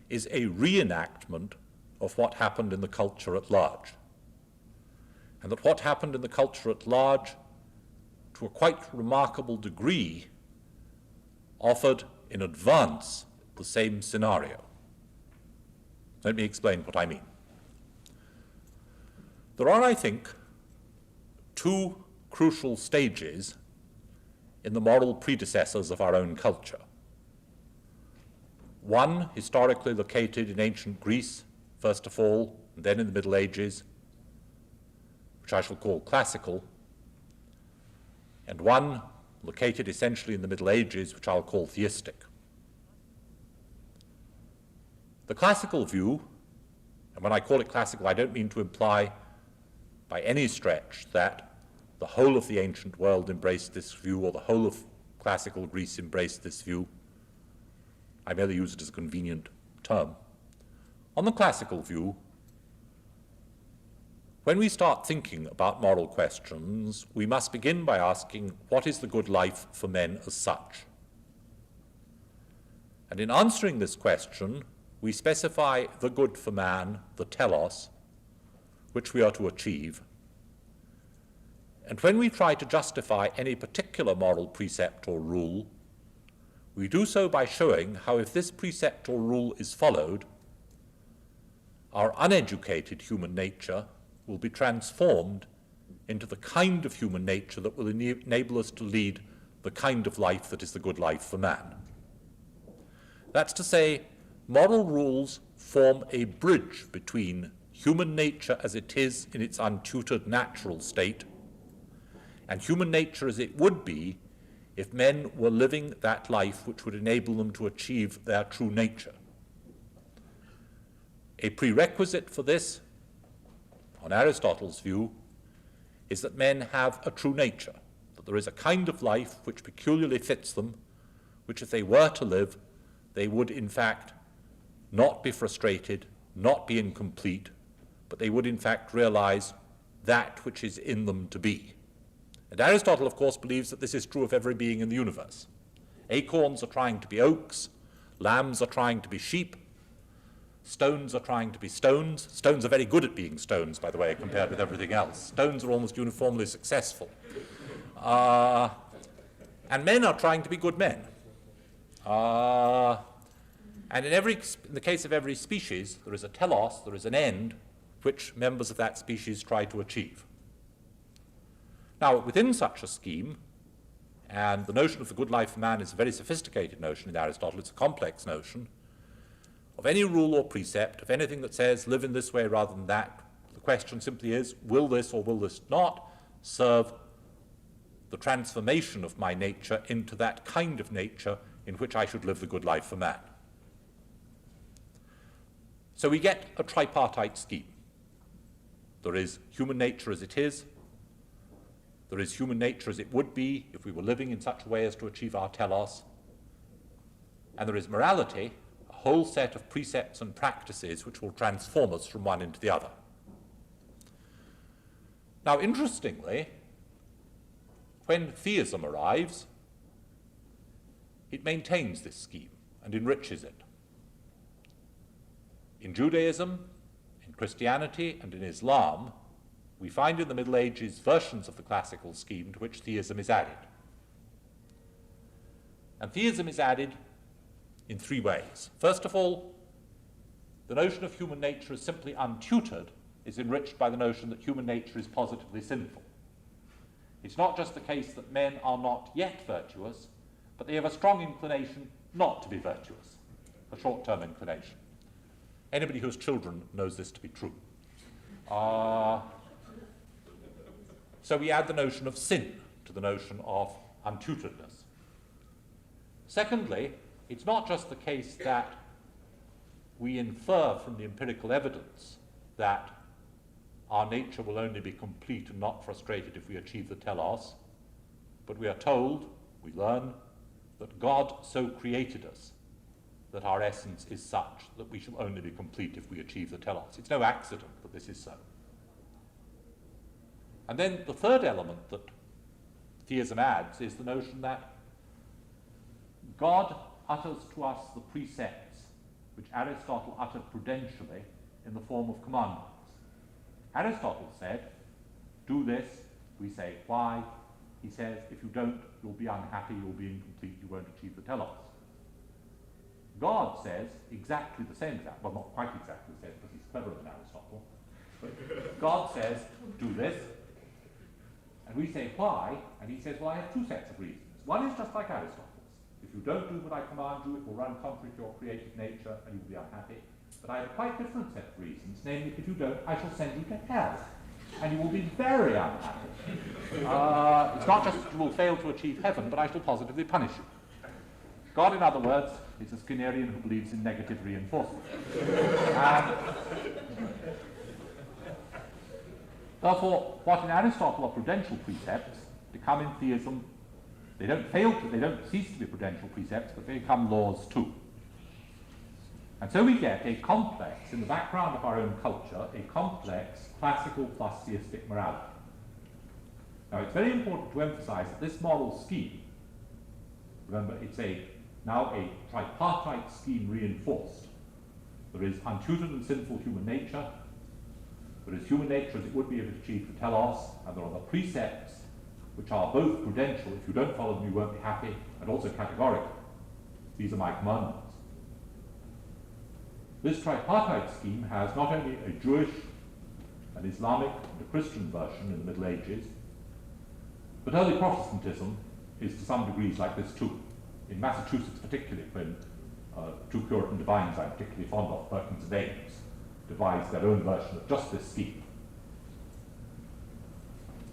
is a reenactment of what happened in the culture at large. And that what happened in the culture at large, to a quite remarkable degree, offered in advance the same scenario. Let me explain what I mean. There are, I think, two crucial stages in the moral predecessors of our own culture. One, historically located in ancient Greece, first of all, and then in the Middle Ages, which I shall call classical, and one located essentially in the Middle Ages, which I'll call theistic. The classical view, and when I call it classical, I don't mean to imply by any stretch that the whole of the ancient world embraced this view or the whole of classical Greece embraced this view. I merely use it as a convenient term. On the classical view, when we start thinking about moral questions, we must begin by asking, what is the good life for men as such? And in answering this question, we specify the good for man, the telos, which we are to achieve. And when we try to justify any particular moral precept or rule, we do so by showing how if this precept or rule is followed, our uneducated human nature will be transformed into the kind of human nature that will enable us to lead the kind of life that is the good life for man. That's to say, moral rules form a bridge between human nature as it is in its untutored natural state and human nature as it would be if men were living that life which would enable them to achieve their true nature. A prerequisite for this, on Aristotle's view, is that men have a true nature, that there is a kind of life which peculiarly fits them, which if they were to live, they would in fact not be frustrated, not be incomplete, but they would in fact realize that which is in them to be. And Aristotle, of course, believes that this is true of every being in the universe. Acorns are trying to be oaks, lambs are trying to be sheep, stones are trying to be stones. Stones are very good at being stones, by the way, compared with everything else. Stones are almost uniformly successful. And men are trying to be good men. And in the case of every species, there is a telos, there is an end, which members of that species try to achieve. Now, within such a scheme, and the notion of the good life of man is a very sophisticated notion in Aristotle, it's a complex notion, of any rule or precept, of anything that says live in this way rather than that, the question simply is, will this or will this not serve the transformation of my nature into that kind of nature in which I should live the good life for man? So we get a tripartite scheme. There is human nature as it is, there is human nature as it would be if we were living in such a way as to achieve our telos, and there is morality, a whole set of precepts and practices which will transform us from one into the other. Now, interestingly, when theism arrives, it maintains this scheme and enriches it. In Judaism, in Christianity, and in Islam, we find in the Middle Ages versions of the classical scheme to which theism is added. And theism is added in three ways. First of all, the notion of human nature as simply untutored is enriched by the notion that human nature is positively sinful. It's not just the case that men are not yet virtuous, but they have a strong inclination not to be virtuous, a short-term inclination. Anybody who has children knows this to be true. So we add the notion of sin to the notion of untutoredness. Secondly, it's not just the case that we infer from the empirical evidence that our nature will only be complete and not frustrated if we achieve the telos, but we are told, we learn, that God so created us that our essence is such that we shall only be complete if we achieve the telos. It's no accident that this is so. And then the third element that theism adds is the notion that God utters to us the precepts which Aristotle uttered prudentially in the form of commandments. Aristotle said, do this. We say, why? He says, if you don't, you'll be unhappy, you'll be incomplete, you won't achieve the telos. God says exactly the same as that. Well, not quite exactly the same, because he's cleverer than Aristotle. But God says, do this. And we say, why? And he says, well, I have two sets of reasons. One is just like Aristotle's. If you don't do what I command you, it will run contrary to your creative nature and you will be unhappy. But I have a quite different set of reasons, namely, if you don't, I shall send you to hell. And you will be very unhappy. It's not just that you will fail to achieve heaven, but I shall positively punish you. God, in other words, is a Skinnerian who believes in negative reinforcement. Therefore, what in Aristotle are prudential precepts become in theism, they don't cease to be prudential precepts, but they become laws too. And so we get a complex, in the background of our own culture, a complex classical plus theistic morality. Now it's very important to emphasize that this moral scheme, remember it's now a tripartite scheme reinforced. There is untutored and sinful human nature, there is human nature as it would be if it achieved the telos, and there are the precepts which are both prudential, if you don't follow them you won't be happy, and also categorical. These are my commandments. This tripartite scheme has not only a Jewish, an Islamic, and a Christian version in the Middle Ages, but early Protestantism is to some degrees like this too. In Massachusetts particularly, when two Puritan divines I'm particularly fond of, Perkins and Ames, devised their own version of just this scheme.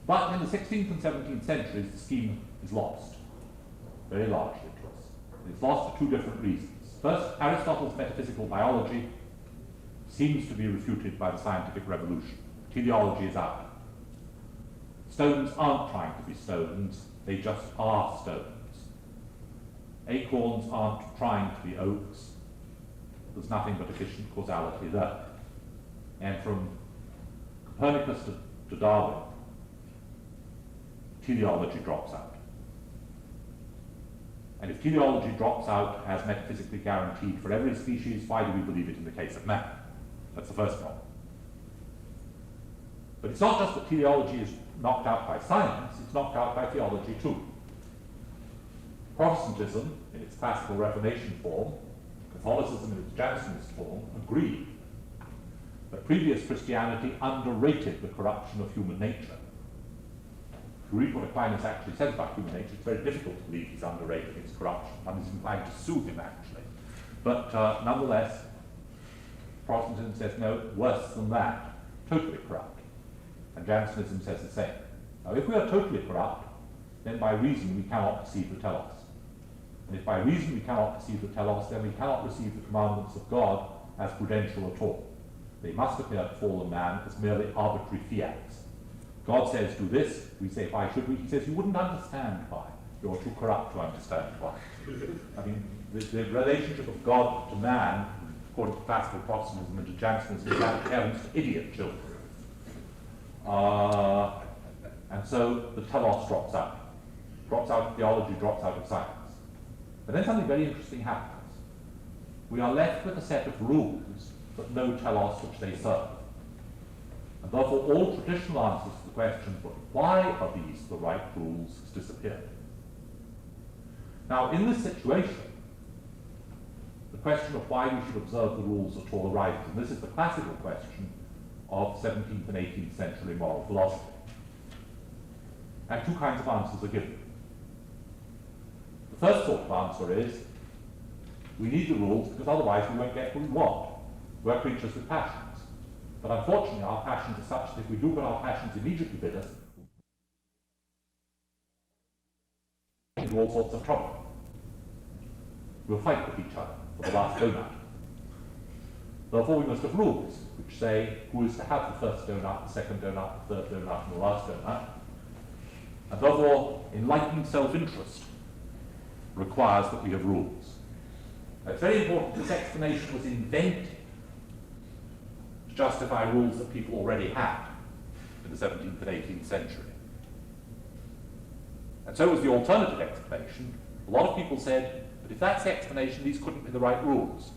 But in the 16th and 17th centuries, the scheme is lost, very largely to us. It's lost for two different reasons. First, Aristotle's metaphysical biology seems to be refuted by the scientific revolution. Teleology is out. Stones aren't trying to be stones, they just are stones. Acorns aren't trying to be oaks. There's nothing but efficient causality there. And from Copernicus to Darwin, teleology drops out. And if teleology drops out as metaphysically guaranteed for every species, why do we believe it in the case of man? That's the first problem. But it's not just that teleology is knocked out by science, it's knocked out by theology too. Protestantism, in its classical Reformation form, Catholicism in its Jansenist form, agreed that previous Christianity underrated the corruption of human nature. If you read what Aquinas actually says about human nature, it's very difficult to believe he's underrating its corruption. One is inclined to sue him, actually. But nonetheless, Protestantism says, no, worse than that, totally corrupt. And Jansenism says the same. Now, if we are totally corrupt, then by reason we cannot perceive the telos. And if by reason we cannot perceive the telos, then we cannot receive the commandments of God as prudential at all. They must appear to fallen man as merely arbitrary fiats. God says, do this. We say, why should we? He says, you wouldn't understand why. You're too corrupt to understand why. I mean, the relationship of God to man, according to classical Protestantism and to Jansenism, is like parents to idiot children. And so the telos drops out. drops out of theology, drops out of science. But then something very interesting happens. We are left with a set of rules that no telos which they serve. And therefore all traditional answers to the question, but why are these the right rules, has disappeared. Now in this situation, the question of why we should observe the rules at all arises, and this is the classical question of 17th and 18th century moral philosophy. And two kinds of answers are given. The first sort of answer is, we need the rules because otherwise we won't get what we want. We're creatures with passions. But unfortunately our passions are such that if we do what our passions immediately bid us, into all sorts of trouble. We'll fight with each other for the last donut. Therefore we must have rules which say who is to have the first donut, the second donut, the third donut, and the last donut. And therefore enlightened self-interest requires that we have rules. Now, it's very important this explanation was invented to justify rules that people already had in the 17th and 18th century. And so was the alternative explanation. A lot of people said, but if that's the explanation, these couldn't be the right rules.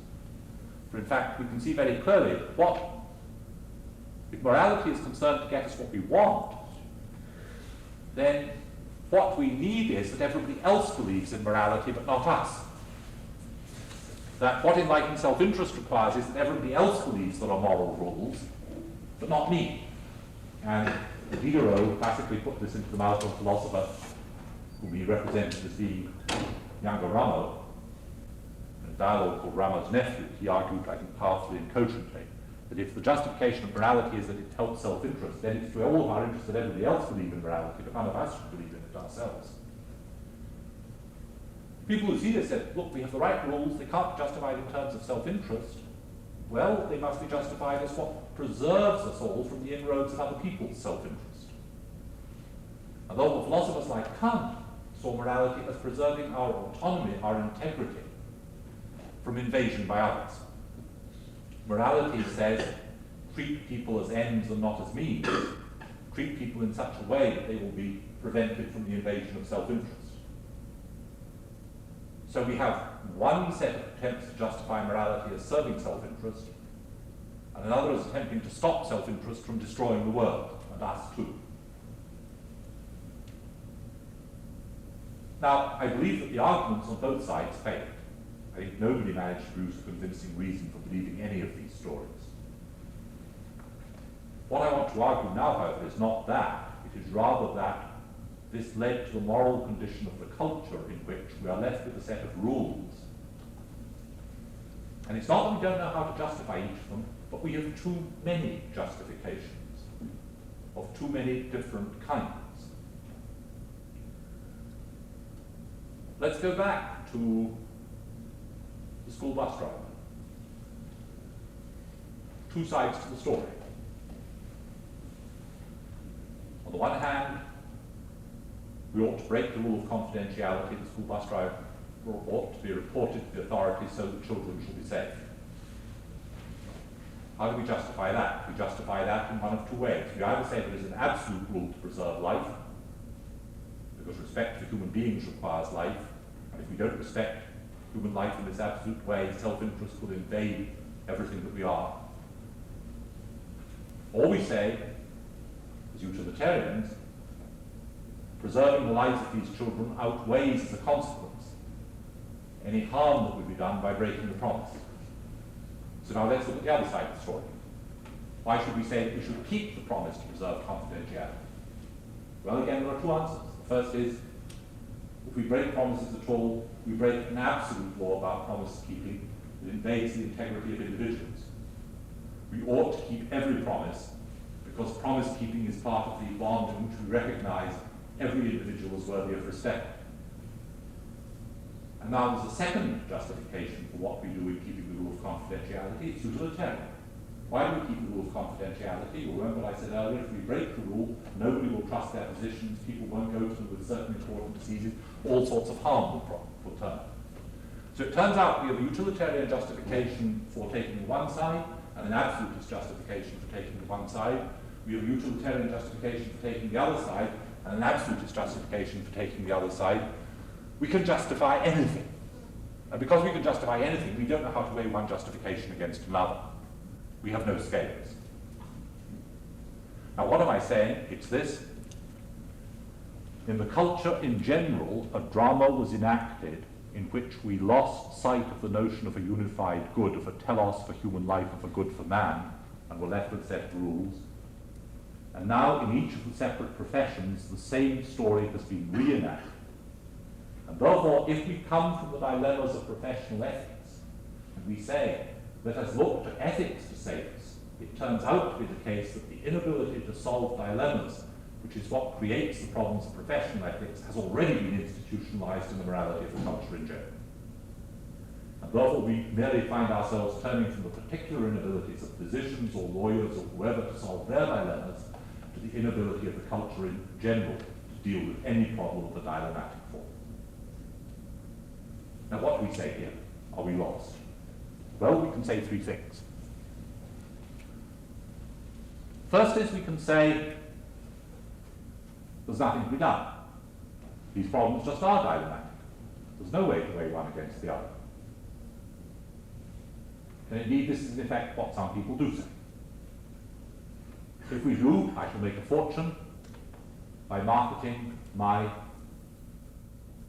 For in fact, we can see very clearly that if morality is concerned to get us what we want, then what we need is that everybody else believes in morality, but not us. That what enlightened self-interest requires is that everybody else believes there are moral rules, but not me. And Diderot classically put this into the mouth of a philosopher whom he represented as being younger Rameau. In a dialogue called Rameau's Nephew, he argued, I think, powerfully and cogently, that if the justification of morality is that it helps self-interest, then it's to all of our interest that everybody else believe in morality, but none of us should believe in it ourselves. People who see this said, look, we have the right rules, they can't be justified in terms of self-interest. Well, they must be justified as what preserves us all from the inroads of other people's self-interest. And though the philosophers like Kant saw morality as preserving our autonomy, our integrity, from invasion by others. Morality says, treat people as ends and not as means. Treat people in such a way that they will be prevented from the invasion of self-interest. So we have one set of attempts to justify morality as serving self-interest, and another is attempting to stop self-interest from destroying the world, and us too. Now, I believe that the arguments on both sides failed. I think nobody managed to produce a convincing reason for believing any of these stories. What I want to argue now, however, is not that. It is rather that this led to the moral condition of the culture in which we are left with a set of rules. And it's not that we don't know how to justify each of them, but we have too many justifications of too many different kinds. Let's go back to the school bus driver. Two sides to the story. On the one hand, we ought to break the rule of confidentiality. The school bus driver ought to be reported to the authorities so that children shall be safe. How do we justify that? We justify that in one of two ways. We either say there is an absolute rule to preserve life, because respect for human beings requires life, and if we don't respect human life in this absolute way, self-interest will invade everything that we are. Or we say, as utilitarians, preserving the lives of these children outweighs as a consequence any harm that would be done by breaking the promise. So now let's look at the other side of the story. Why should we say that we should keep the promise to preserve confidentiality? Well, again, there are two answers. The first is, if we break promises at all, we break an absolute law about promise keeping that invades the integrity of individuals. We ought to keep every promise, because promise keeping is part of the bond in which we recognize every individual is worthy of respect. And now there's a second justification for what we do in keeping the rule of confidentiality. It's utilitarian. Why do we keep the rule of confidentiality? Well, remember what I said earlier, if we break the rule, nobody will trust their positions, people won't go to them with certain important diseases, all sorts of harm will turn. So it turns out we have a utilitarian justification for taking the one side, and an absolutist justification for taking the one side. We have a utilitarian justification for taking the other side, and an absolutist justification for taking the other side, we can justify anything. And because we can justify anything, we don't know how to weigh one justification against another. We have no scales. Now, what am I saying? It's this. In the culture in general, a drama was enacted in which we lost sight of the notion of a unified good, of a telos for human life, of a good for man, and were left with set rules. And now, in each of the separate professions, the same story has been reenacted. And therefore, if we come from the dilemmas of professional ethics, and we say, let us look to ethics to save us, it turns out to be the case that the inability to solve dilemmas, which is what creates the problems of professional ethics, has already been institutionalized in the morality of the culture in general. And therefore, we merely find ourselves turning from the particular inabilities of physicians or lawyers or whoever to solve their dilemmas to the inability of the culture in general to deal with any problem of the dilemmatic form. Now, what do we say here? Are we lost? Well, we can say three things. First is we can say there's nothing to be done. These problems just are dilemmatic. There's no way to weigh one against the other. And indeed, this is in effect what some people do say. If we do, I shall make a fortune by marketing my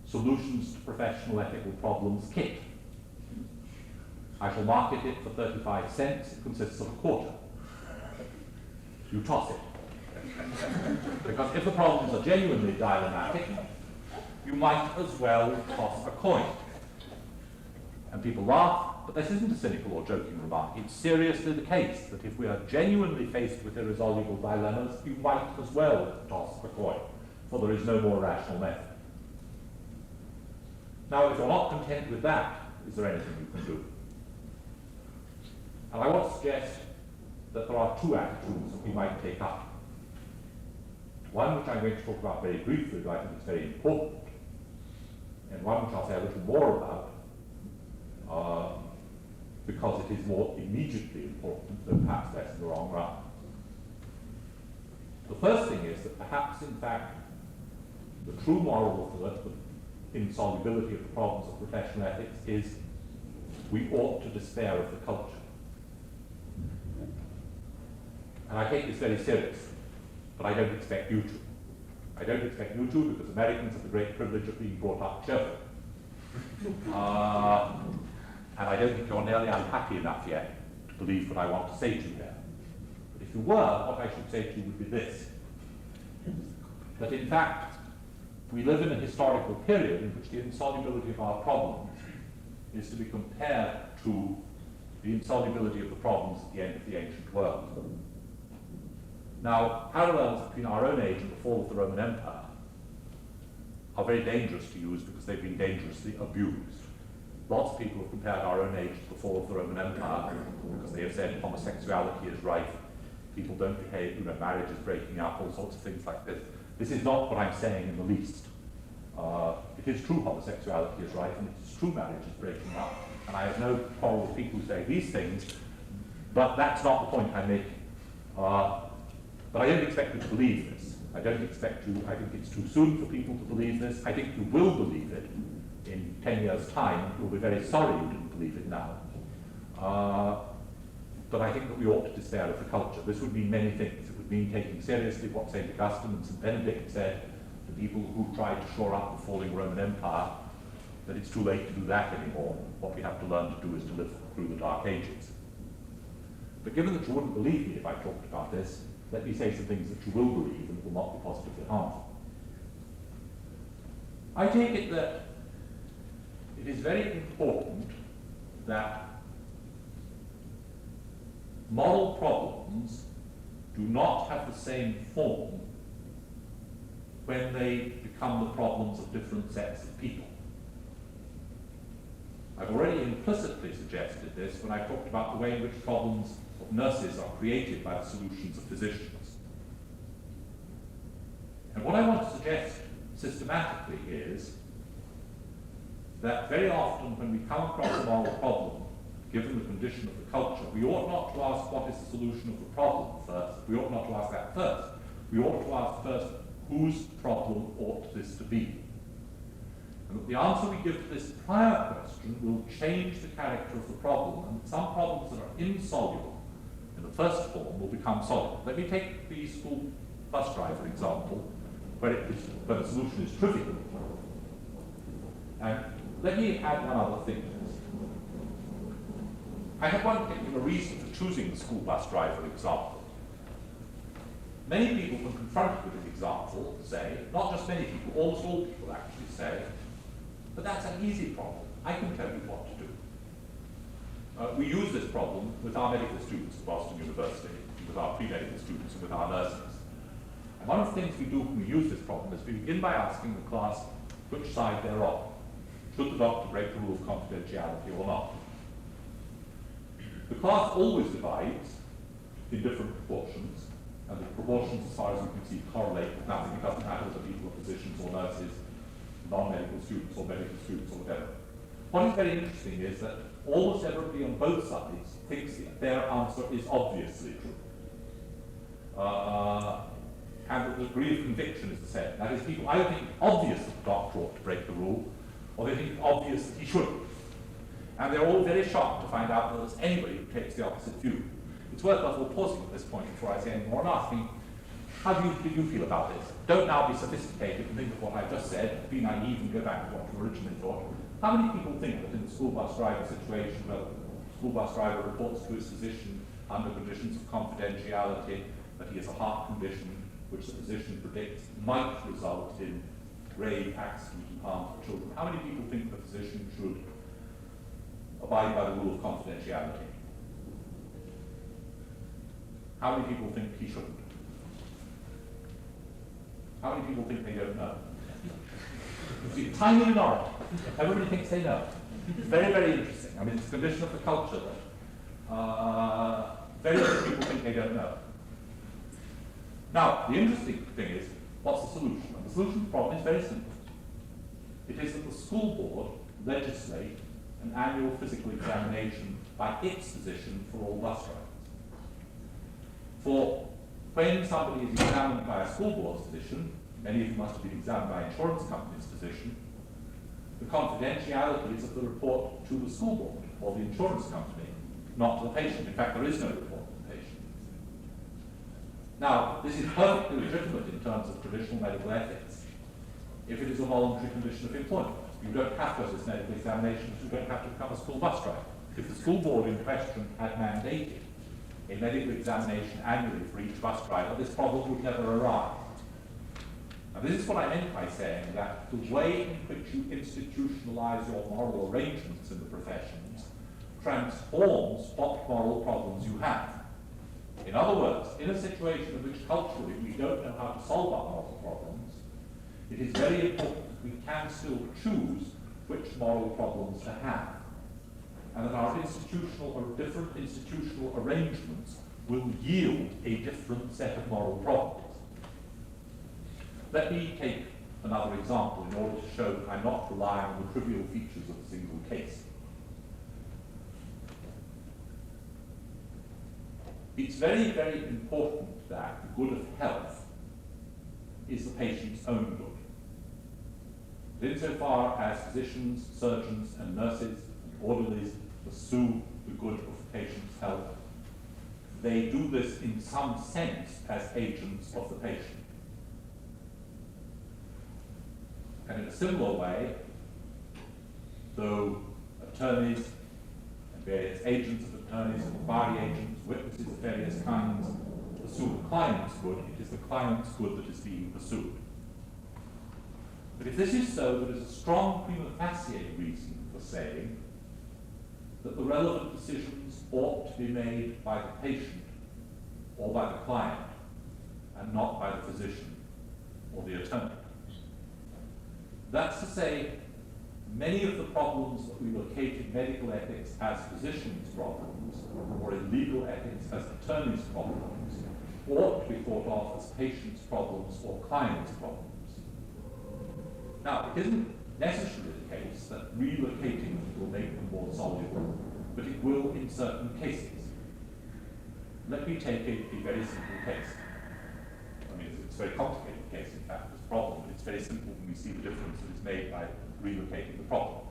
Solutions to Professional Ethical Problems kit. I shall market it for 35 cents. It consists of a quarter. You toss it. Because if the problems are genuinely dilemmatic, you might as well toss a coin. And people laugh, but this isn't a cynical or joking remark. It's seriously the case that if we are genuinely faced with irresolvable dilemmas, you might as well toss a coin, for there is no more rational method. Now, if you're not content with that, is there anything you can do? And I want to suggest that there are two attitudes that we might take up. One which I'm going to talk about very briefly, but I think it's very important, and one which I'll say a little more about, because it is more immediately important, though perhaps less in the long run. The first thing is that perhaps, in fact, the true moral of the insolubility of the problems of professional ethics is we ought to despair of the culture. And I take this very seriously, but I don't expect you to. I don't expect you to because Americans have the great privilege of being brought up cheerfully. And I don't think you're nearly unhappy enough yet to believe what I want to say to you there. But if you were, what I should say to you would be this. That in fact, we live in a historical period in which the insolubility of our problems is to be compared to the insolubility of the problems at the end of the ancient world. Now, parallels between our own age and the fall of the Roman Empire are very dangerous to use because they've been dangerously abused. Lots of people have compared our own age to the fall of the Roman Empire because they have said homosexuality is rife, people don't behave, marriage is breaking up, all sorts of things like this. This is not what I'm saying in the least. It is true homosexuality is rife, and it is true marriage is breaking up, and I have no quarrel with people who say these things, but that's not the point I'm making. But I don't expect you to believe this. I don't expect you, I think it's too soon for people to believe this. I think you will believe it in 10 years' time, and you'll be very sorry you didn't believe it now. But I think that we ought to despair of the culture. This would mean many things. It would mean taking seriously what St. Augustine and St. Benedict said to people who tried to shore up the falling Roman Empire, that it's too late to do that anymore. What we have to learn to do is to live through the Dark Ages. But given that you wouldn't believe me if I talked about this, let me say some things that you will believe and will not be positively harmful. I take it that it is very important that moral problems do not have the same form when they become the problems of different sets of people. I've already implicitly suggested this when I talked about the way in which problems of nurses are created by the solutions of physicians. And what I want to suggest systematically is that very often when we come across a moral problem, given the condition of the culture, we ought not to ask what is the solution of the problem first. We ought not to ask that first. We ought to ask first, whose problem ought this to be? And that the answer we give to this prior question will change the character of the problem, and some problems that are insoluble in the first form will become soluble. Let me take the school bus driver example, where the solution is trivial. And let me add one other thing to this. I have one particular reason for choosing the school bus driver example. Many people, when confronted with this example, say, not just many people, almost all people actually say, but that's an easy problem. I can tell you what to do. We use this problem with our medical students at Boston University, with our pre-medical students, and with our nurses. And one of the things we do when we use this problem is we begin by asking the class which side they're on. Should the doctor break the rule of confidentiality or not? The class always divides in different proportions, and the proportions, as far as you can see, correlate with nothing. It doesn't matter whether people are physicians or nurses, non-medical students or medical students or whatever. What is very interesting is that almost everybody on both sides thinks that their answer is obviously true. And the degree of conviction is the same. That is, people either think it's obvious that the doctor ought to break the rule, or they think it's obvious that he shouldn't. And they're all very shocked to find out that there's anybody who takes the opposite view. It's worthwhile pausing at this point before I say any more and asking, how do you feel about this? Don't now be sophisticated and think of what I've just said, be naive and go back to what you originally thought. How many people think that in the school bus driver situation, where the school bus driver reports to his physician under conditions of confidentiality that he has a heart condition which the physician predicts might result in grave accident and harm for children? How many people think the physician should abide by the rule of confidentiality? How many people think he shouldn't? How many people think they don't know? You see, tiny minority. Everybody thinks they know. It's very, very interesting. I mean, it's a condition of the culture that very few people think they don't know. Now, the interesting thing is, what's the solution? And the solution to the problem is very simple. It is that the school board legislate an annual physical examination by its physician for all bus drivers. For when somebody is examined by a school board's physician, many of you must have been examined by an insurance company's physician, the confidentialities of the report to the school board or the insurance company, not to the patient. In fact, there is no report to the patient. Now, this is perfectly legitimate in terms of traditional medical ethics if it is a voluntary condition of employment. You don't have to have this medical examination, you don't have to become a school bus driver. If the school board in question had mandated a medical examination annually for each bus driver, this problem would never arise. Now, this is what I meant by saying that the way in which you institutionalize your moral arrangements in the professions transforms what moral problems you have. In other words, in a situation in which culturally we don't know how to solve our moral problems, it is very important that we can still choose which moral problems to have, and that our institutional or different institutional arrangements will yield a different set of moral problems. Let me take another example in order to show that I'm not relying on the trivial features of a single case. It's very, very important that the good of health is the patient's own good. Insofar as physicians, surgeons, and nurses and orderlies pursue the good of the patient's health, they do this in some sense as agents of the patient. And in a similar way, though attorneys and various agents of attorneys, inquiry agents, witnesses of various kinds pursue the client's good, it is the client's good that is being pursued. But if this is so, there is a strong prima facie reason for saying that the relevant decisions ought to be made by the patient or by the client and not by the physician or the attorney. That's to say, many of the problems that we locate in medical ethics as physicians' problems or in legal ethics as attorneys' problems ought to be thought of as patients' problems or clients' problems. Now, it isn't necessarily the case that relocating them will make them more soluble, but it will in certain cases. Let me take a very simple case. I mean, it's very complicated case, in fact, this problem, but it's very simple when we see the difference that is made by relocating the problem.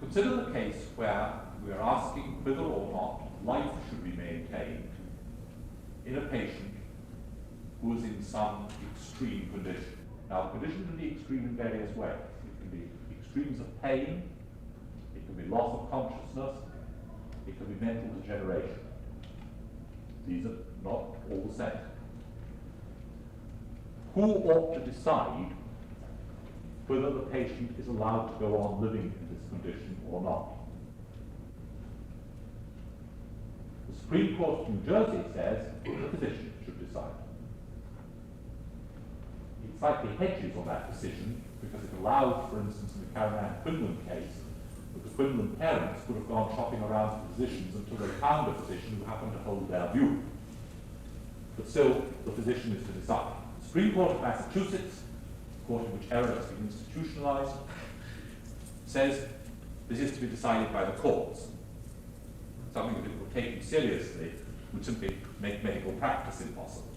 Consider the case where we are asking whether or not life should be maintained in a patient who is in some extreme condition. Now, the condition can be extreme in various ways. It can be extremes of pain, it can be loss of consciousness, it can be mental degeneration. These are not all the same. Who ought to decide whether the patient is allowed to go on living in this condition or not? The Supreme Court of New Jersey says the physician should decide. It slightly hedges on that decision because it allows, for instance, in the Karen Ann Quinlan case, that the Quinlan parents would have gone shopping around for physicians until they found a physician who happened to hold their view. But still, the physician is to decide. The Supreme Court of Massachusetts, the court in which error has been institutionalized, says this is to be decided by the courts. Something that, if it were taken seriously, would simply make medical practice impossible.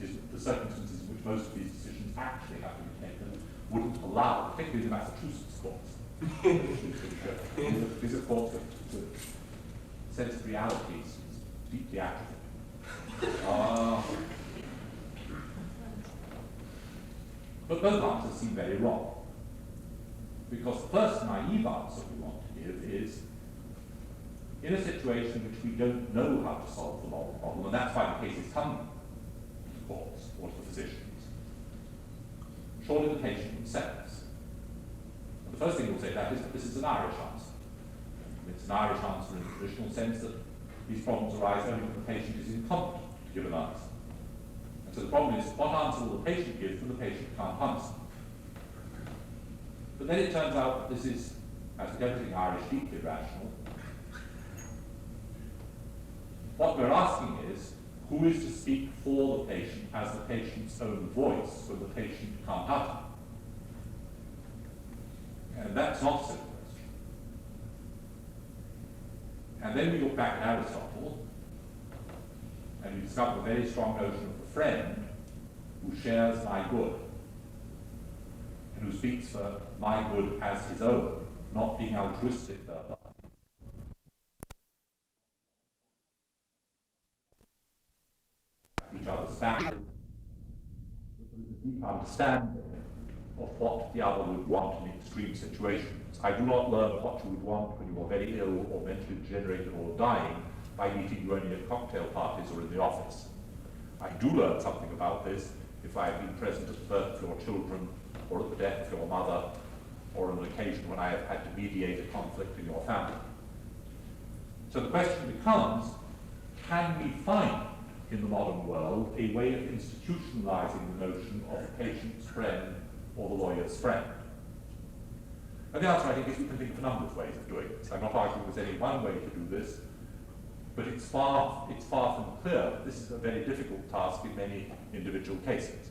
It is the circumstances in which most of these decisions actually have to be taken wouldn't allow, particularly the Massachusetts courts. These are courts that sense of reality is deeply atrophied. But both answers seem very wrong. Because the first naive answer we want to give is, in a situation in which we don't know how to solve the moral problem, and that's why the cases come to the courts or to the physicians, surely the patient themselves. And the first thing we'll say that is that this is an Irish answer. It's an Irish answer in the traditional sense that these problems arise only when the patient is incompetent to give an answer. And so the problem is, what answer will the patient give when the patient can't answer? But then it turns out that this is, as with everything Irish, deeply rational. What we're asking is, who is to speak for the patient as the patient's own voice when the patient can't utter? And that's not a simple question. And then we look back at Aristotle, and we discover a very strong notion of the friend who shares my good, and who speaks for my good as his own, not being altruistic thereby. Each other's back. There's a deep understanding of what the other would want in extreme situations. I do not learn what you would want when you are very ill or mentally degenerated or dying by meeting you only at cocktail parties or in the office. I do learn something about this if I have been present at the birth of your children, or at the death of your mother, or on an occasion when I have had to mediate a conflict in your family. So the question becomes, can we find in the modern world a way of institutionalizing the notion of the patient's friend or the lawyer's friend? And the answer, I think, is we can think of a number of ways of doing this. I'm not arguing there's any one way to do this, but it's far from clear that this is a very difficult task in many individual cases.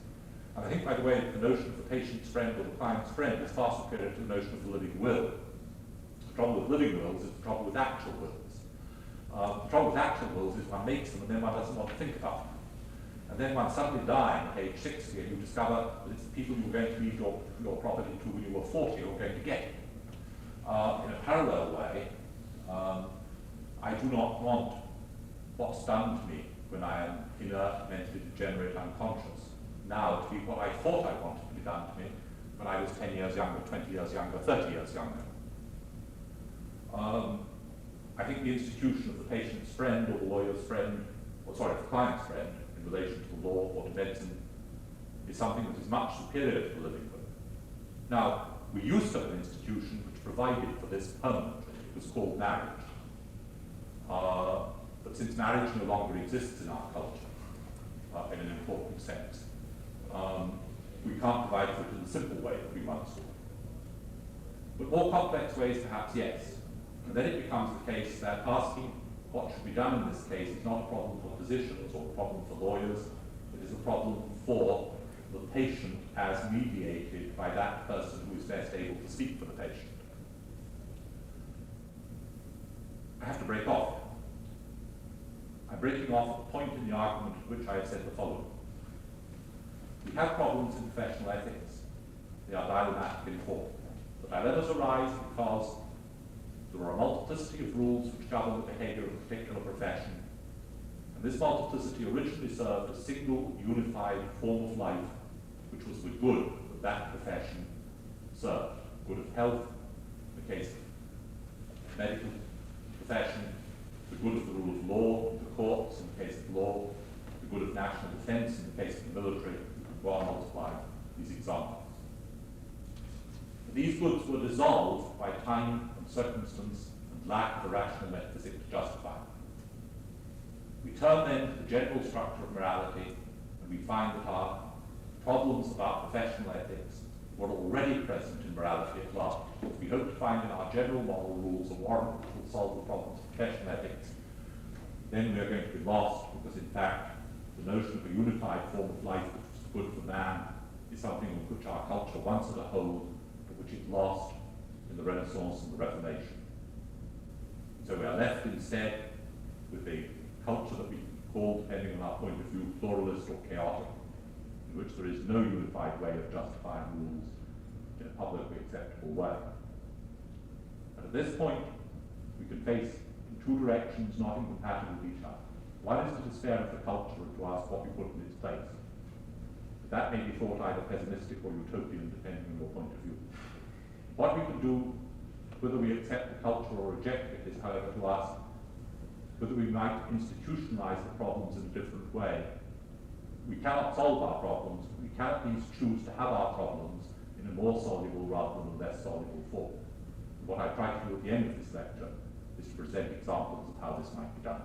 And I think, by the way, the notion of the patient's friend or the client's friend is far superior to the notion of the living will. The trouble with living wills is the trouble with actual wills. The trouble with actual wills is one makes them and then one doesn't want to think about them. And then one suddenly dies at age 60 and you discover that it's the people you were going to leave your property to when you were 40 who are going to get it. In a parallel way, I do not want what's done to me when I am inert, mentally degenerate, unconscious, now to be what I thought I wanted to be done to me when I was 10 years younger, 20 years younger, 30 years younger. I think the institution of the patient's friend or the lawyer's friend, or sorry, the client's friend in relation to the law or to medicine is something that is much superior to the living will. Now, we used to have an institution which provided for this permanently. It was called marriage. But since marriage no longer exists in our culture, in an important sense, we can't provide for it in the simple way that we once would. But more complex ways, perhaps, yes. And then it becomes the case that asking what should be done in this case is not a problem for physicians or a problem for lawyers. It is a problem for the patient as mediated by that person who is best able to speak for the patient. I have to break off. I'm breaking off at the point in the argument at which I have said the following. We have problems in professional ethics. They are dilemmatic in form. The dilemmas arise because there are a multiplicity of rules which govern the behaviour of a particular profession, and this multiplicity originally served a single, unified form of life, which was the good that that profession served. Good of health, in the case of medical profession, the good of the rule of law, the courts, in the case of law, the good of national defence, in the case of the military, and go on multiplying these examples. These goods were dissolved by time and circumstance and lack of a rational metaphysic to justify them. We turn then to the general structure of morality, and we find that our problems about professional ethics were already present in morality at large. If we hope to find in our general moral rules a warrant which will solve the problems of professional ethics, then we are going to be lost, because in fact the notion of a unified form of life which is good for man is something with which our culture once had a hold, but which it lost in the Renaissance and the Reformation. So we are left instead with a culture that we can call, depending on our point of view, pluralist or chaotic, in which there is no unified way of justifying rules in a publicly acceptable way. And at this point, we can face in two directions not incompatible with each other. One is to despair of the culture and to ask what we put in its place. That may be thought either pessimistic or utopian, depending on your point of view. What we can do, whether we accept the culture or reject it, is, however, to ask whether we might institutionalize the problems in a different way. We cannot solve our problems, but we can at least choose to have our problems in a more soluble rather than a less soluble form. And what I try to do at the end of this lecture is to present examples of how this might be done.